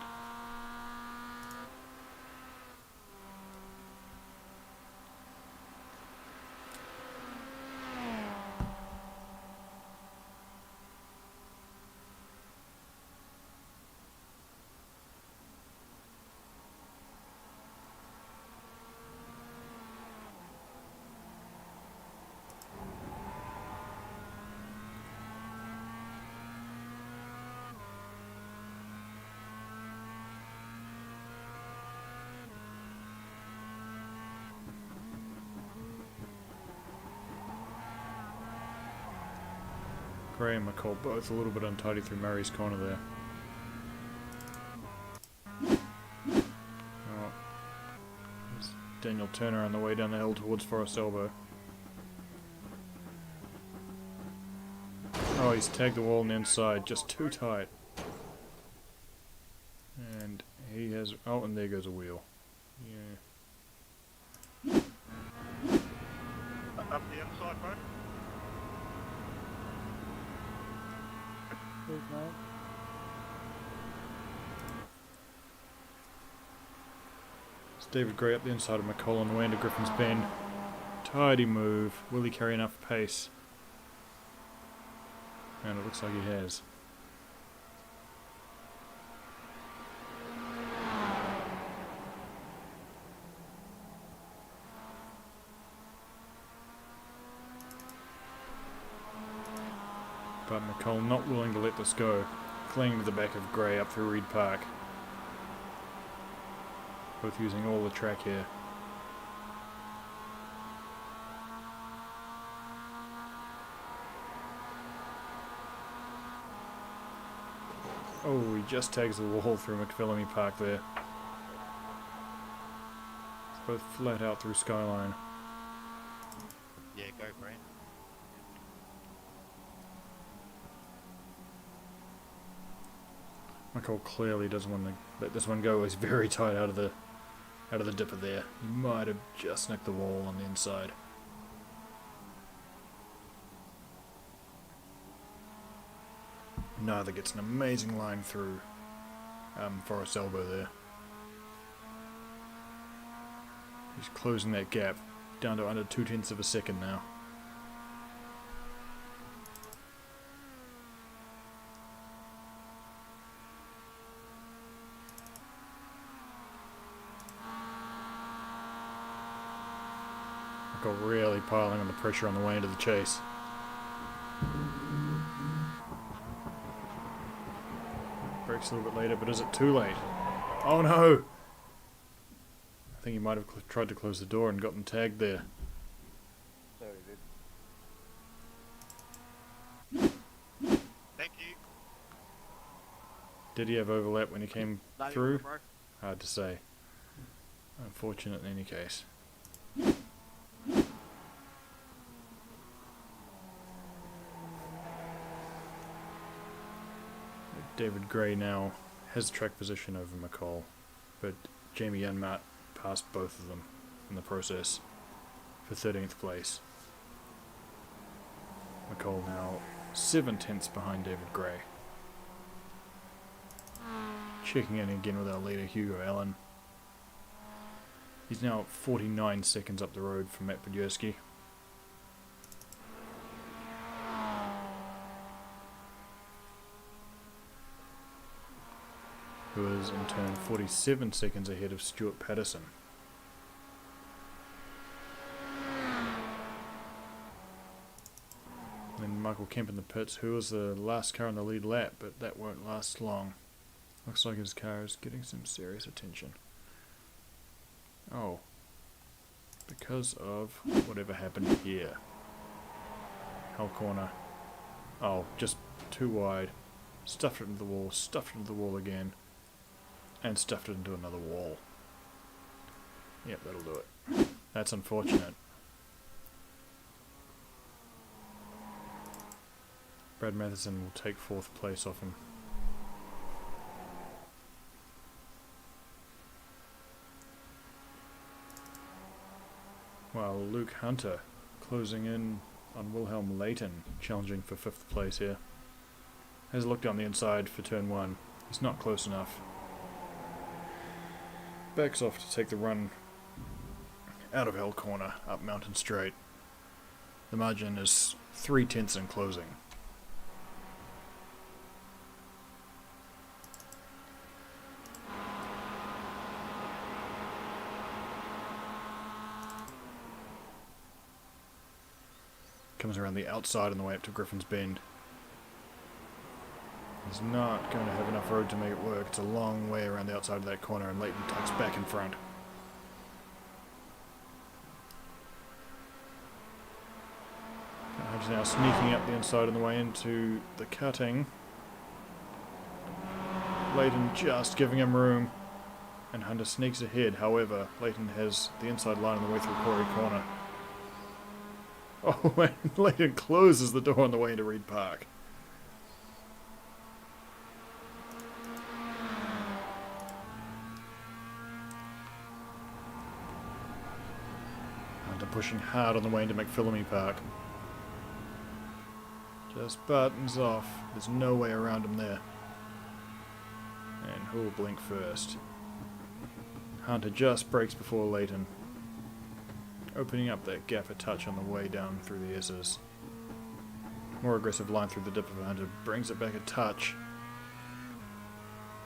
Gray and McCall both a little bit untidy through Murray's corner there. Oh. There's Daniel Turner on the way down the hill towards Forest Elbow. Oh, he's tagged the wall on the inside, just too tight. And he has... oh, and there goes a wheel. Yeah. Up the inside, bro. Cheers, mate. It's David Gray up the inside of McCall on the way into Griffin's Bend. Tidy move. Will he carry enough pace? And it looks like he has. But McCall not willing to let this go, clinging to the back of Gray up through Reed Park. Both using all the track here. Oh, he just tags the wall through McPhillamy Park there. It's both flat out through Skyline. Yeah, go, Brent. McCall clearly doesn't want to let this one go. He's very tight out of the dipper there. He might have just nicked the wall on the inside. Neither gets an amazing line through Forest Elbow there. He's closing that gap down to under 0.2 of a second now. Really piling on the pressure on the way into the chase. Brakes a little bit later, but is it too late? Oh no! I think he might have tried to close the door and gotten tagged there. So he did. Thank you. Did he have overlap when he came No, through? bro. Hard to say. Unfortunate in any case. David Gray now has track position over McCall, but Jamie Unmat passed both of them in the process for 13th place. McCall now 7/10 behind David Gray. Checking in again with our leader Hugo Allen. He's now 49 seconds up the road from Matt Podjerski. Who is in turn 47 seconds ahead of Stuart Patterson. And then Michael Kemp in the pits, who was the last car on the lead lap, but that won't last long. Looks like his car is getting some serious attention. Oh. Because of whatever happened here. Hull corner. Oh, just too wide. Stuffed it into the wall again. and stuffed it into another wall. Yep, that'll do it. That's unfortunate. Brad Matheson will take 4th place off him. While Luke Hunter closing in on Wilhelm Leighton, challenging for 5th place here. Has a look down the inside for turn 1. He's not close enough. Backs off to take the run out of L corner, up Mountain Straight. The margin is 3/10 in closing. Comes around the outside on the way up to Griffin's Bend. He's not going to have enough road to make it work. It's a long way around the outside of that corner, and Leighton tucks back in front. Hunter's now sneaking up the inside on the way into the cutting. Leighton just giving him room, and Hunter sneaks ahead. However, Leighton has the inside line on the way through Quarry Corner. Oh, and Leighton closes the door on the way into Reed Park. Hunter pushing hard on the way into McPhillamy Park. Just buttons off. There's no way around him there. And who'll blink first? Hunter just breaks before Leighton, opening up that gap a touch on the way down through the S's. More aggressive line through the dip of Hunter brings it back a touch,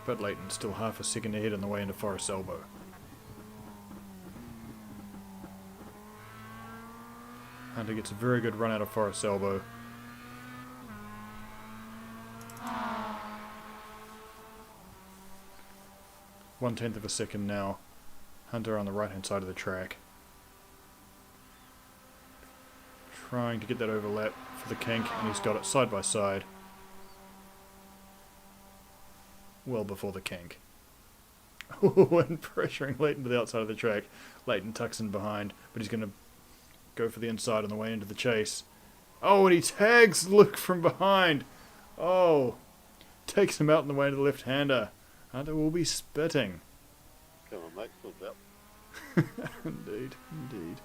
but Leighton still half a second ahead on the way into Forest Elbow. Hunter gets a very good run out of Forest Elbow. One-tenth of a second now. Hunter on the right-hand side of the track, trying to get that overlap for the kink, and he's got it side by side, well before the kink. And pressuring Leighton to the outside of the track. Leighton tucks in behind, but he's going to go for the inside on the way into the chase. Oh, and he tags Luke from behind. Oh, takes him out on the way into the left-hander. Hunter will be spitting. Come on, mate, still up. Indeed, indeed.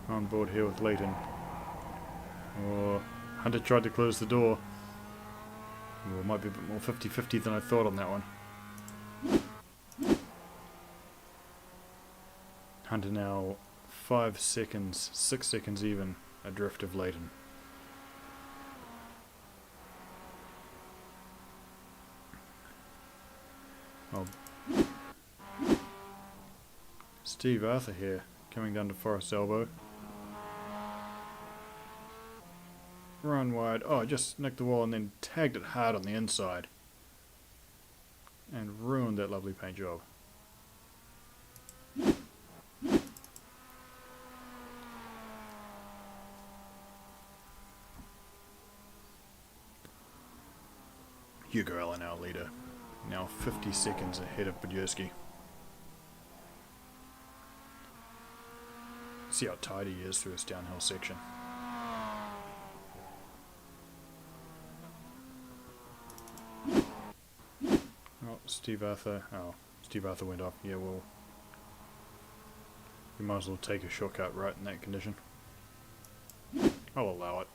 On board here with Leighton. Oh, Hunter tried to close the door. Oh, might be a bit more 50-50 than I thought on that one. Hunter now 5 seconds, 6 seconds even, adrift of Leighton. Oh. Steve Arthur here, coming down to Forest Elbow. Run wide. Oh, just nicked the wall and then tagged it hard on the inside. And ruined that lovely paint job. Hugo Allen, our leader, now 50 seconds ahead of Budjerski. See how tight he is through this downhill section. Oh, Steve Arthur went off. Yeah, well, you might as well take a shortcut right in that condition. I'll allow it.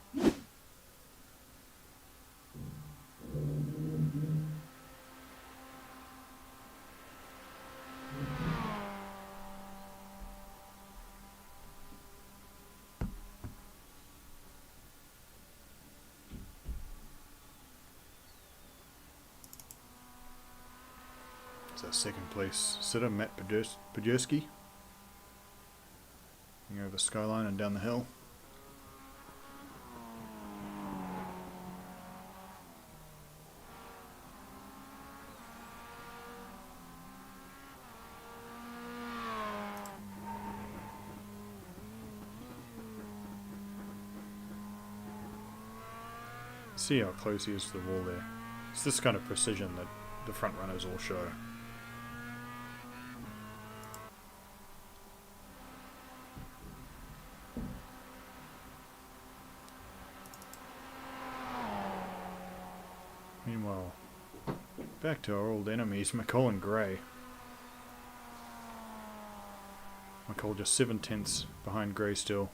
It's our second place sitter, Matt Budjerski. Over the skyline and down the hill. See how close he is to the wall there. It's this kind of precision that the front runners all show. Meanwhile, back to our old enemies, McCall and Gray. McCall just 7/10 behind Gray still,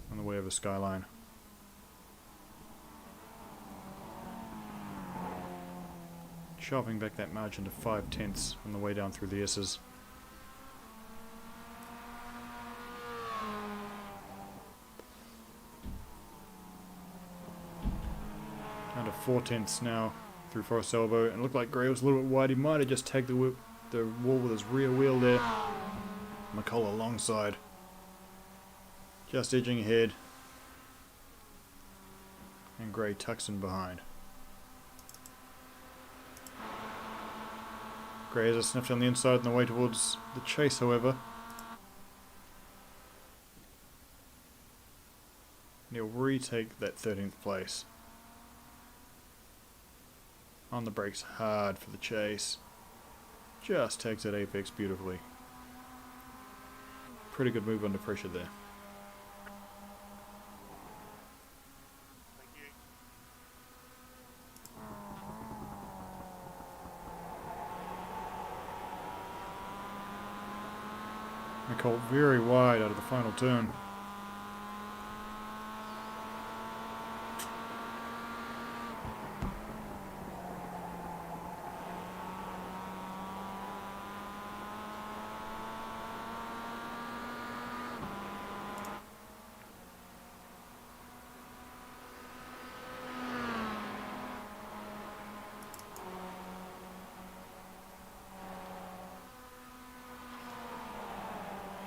on the way over Skyline. Sharpening back that margin to 5/10 on the way down through the S's. Down to 4/10 now through Forest Elbow, and it looked like Gray was a little bit wide. He might have just tagged the wall with his rear wheel there. McCall alongside, just edging ahead, and Gray tucks in behind. Gray has a sniff on the inside on the way towards the chase, however. And he'll retake that 13th place. On the brakes hard for the chase. Just takes that apex beautifully. Pretty good move under pressure there. Thank you. McCall very wide out of the final turn.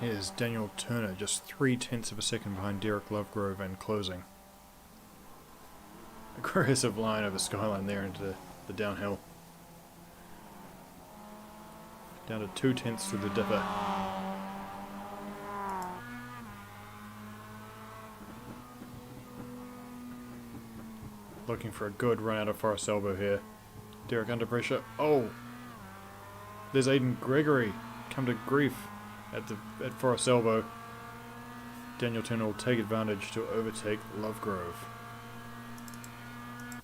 Here's Daniel Turner, just 3/10 of a second behind Derek Lovegrove and closing. Aggressive line over Skyline there into the downhill. Down to 2/10 through the dipper. Looking for a good run out of Forest Elbow here. Derek under pressure. Oh! There's Aiden Gregory. Come to grief at Forest Elbow. Daniel Turner will take advantage to overtake Lovegrove.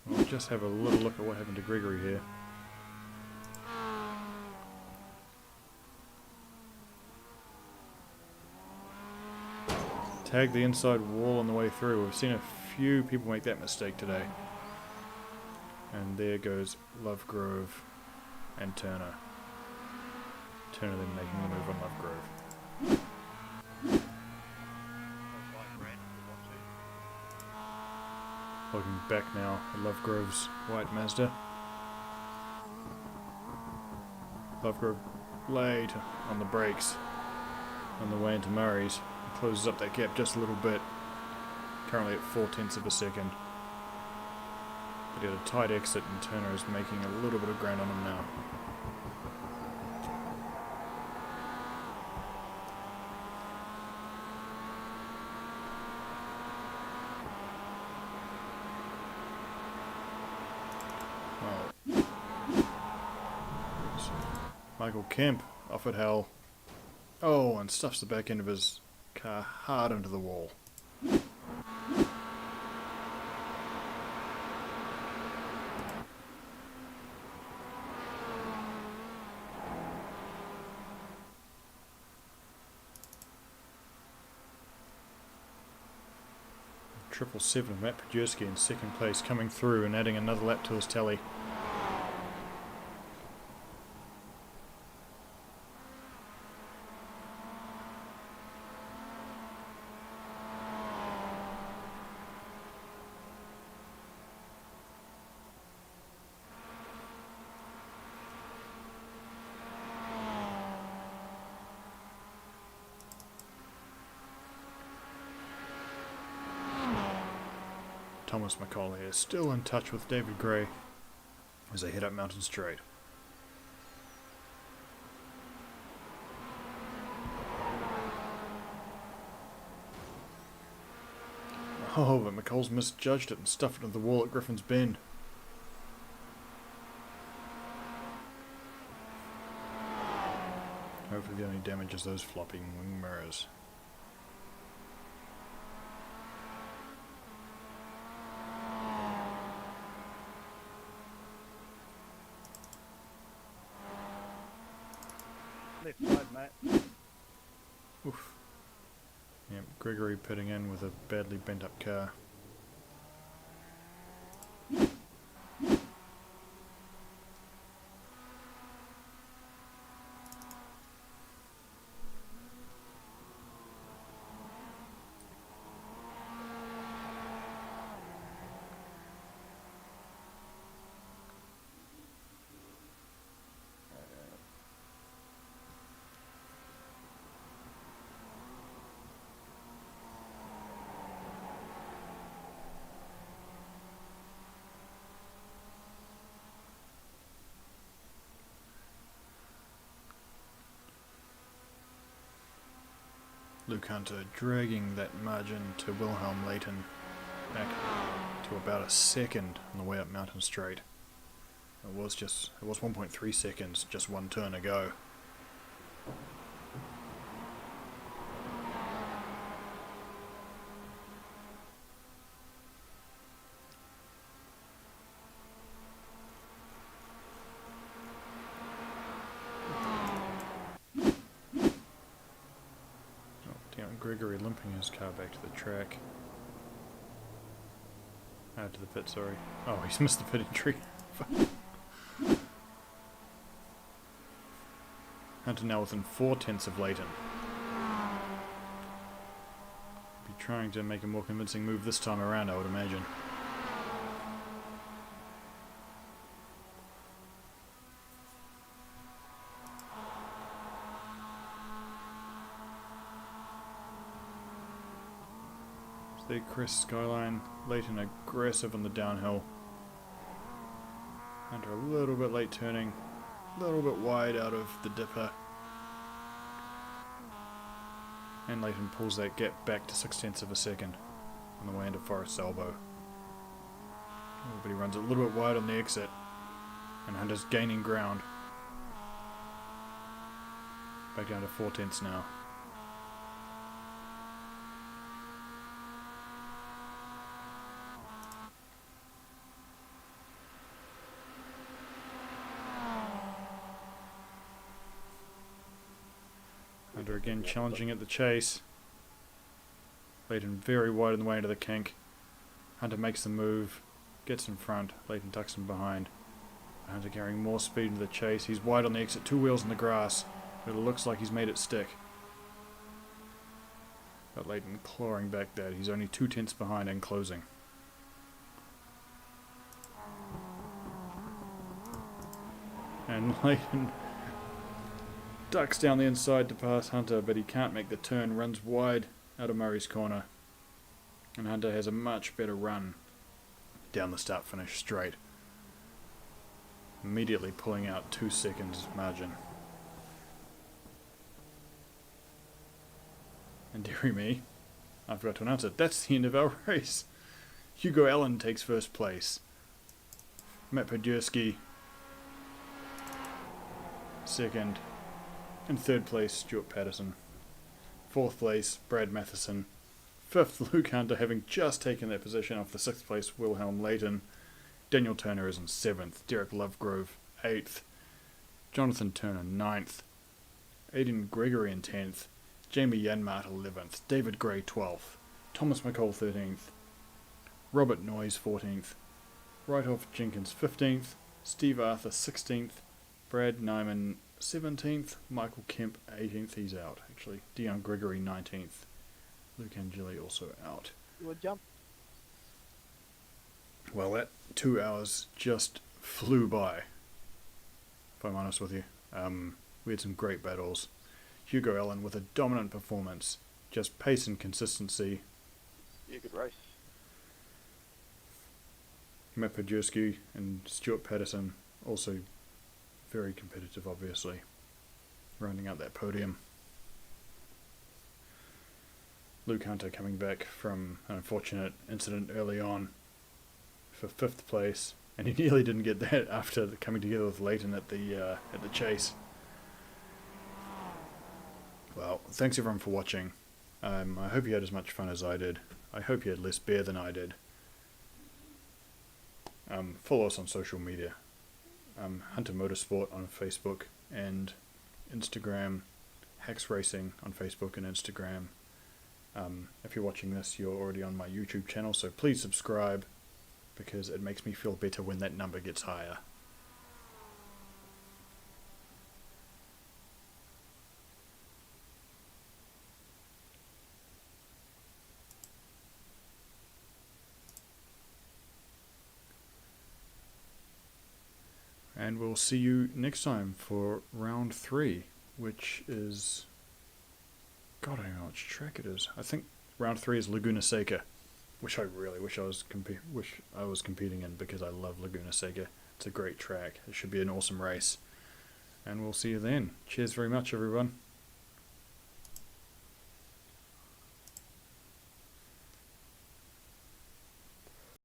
We'll just have a little look at what happened to Gregory here. Tagged the inside wall on the way through. We've seen a few people make that mistake today. And there goes Lovegrove and Turner. Turner then making the move on Lovegrove. Close line, Brand, if you want to. Looking back now at Lovegrove's white Mazda. Lovegrove late on the brakes on the way into Murray's. He closes up that gap just a little bit. Currently at 4/10 of a second. But he had a tight exit and Turner is making a little bit of ground on him now. Michael Kemp off at hell. Oh, and stuffs the back end of his car hard into the wall. Triple 7 Matt Podjerski in second place, coming through and adding another lap to his tally. Thomas McCall here, still in touch with David Gray as they head up Mountain Straight. Oh, but McColl's misjudged it and stuffed it into the wall at Griffin's Bend. Hopefully the only damage is those flopping wing mirrors. Left side, mate. Oof. Yep, Gregory pitting in with a badly bent up car. Luke Hunter dragging that margin to Wilhelm Leighton back to about a second on the way up Mountain Straight. It was 1.3 seconds, just one turn ago. Gregory limping his car back to the track. To the pit, sorry. Oh, he's missed the pit entry. Hunter now within 4/10 of Leighton. Be trying to make a more convincing move this time around, I would imagine. They crest Skyline, Leighton aggressive on the downhill. Hunter a little bit late turning, a little bit wide out of the dipper. And Leighton pulls that gap back to 0.6 of a second on the way into Forest's elbow. Oh, but he runs a little bit wide on the exit, and Hunter's gaining ground. Back down to 0.4 now. Hunter again challenging at the chase. Leighton very wide on the way into the kink. Hunter makes the move, gets in front, Leighton tucks him behind. Hunter carrying more speed into the chase. He's wide on the exit, 2 wheels in the grass, but it looks like he's made it stick. But Leighton clawing back that. He's only 0.2 behind and closing. And Leighton ducks down the inside to pass Hunter, but he can't make the turn, runs wide out of Murray's corner. And Hunter has a much better run down the start-finish straight, immediately pulling out 2 seconds margin. And dearie me, I forgot to announce it, that's the end of our race. Hugo Allen takes first place. Matt Podurski second. In third place, Stuart Patterson. Fourth place, Brad Matheson. Fifth, Luke Hunter, having just taken that position off the 6th place, Wilhelm Leighton. Daniel Turner is in 7th. Derek Lovegrove, 8th. Jonathan Turner, 9th. Aidan Gregory in 10th. Jamie Yanmart, 11th. David Gray, 12th. Thomas McColl, 13th. Robert Noyes, 14th. Wright-Off Jenkins, 15th. Steve Arthur, 16th. Brad Nyman, 17th, Michael Kemp 18th, he's out actually. Dion Gregory 19th, Luke Angeli also out. You want to jump? Well, that 2 hours just flew by, if I'm honest with you. We had some great battles. Hugo Allen with a dominant performance, just pace and consistency. Yeah, good race. Matt Podurski and Stuart Patterson also very competitive, obviously, rounding out that podium. Luke Hunter coming back from an unfortunate incident early on for 5th place, and he nearly didn't get that after coming together with Leighton at the chase. Well, thanks everyone for watching. I hope you had as much fun as I did. I hope you had less beer than I did. Follow us on social media. Hunter Motorsport on Facebook and Instagram. Hacks Racing on Facebook and Instagram. If you're watching this, you're already on my YouTube channel, so please subscribe, because it makes me feel better when that number gets higher. And we'll see you next time for round 3, which is... God, I don't know which track it is. I think round 3 is Laguna Seca, which I really wish I was competing in, because I love Laguna Seca. It's a great track. It should be an awesome race. And we'll see you then. Cheers very much, everyone.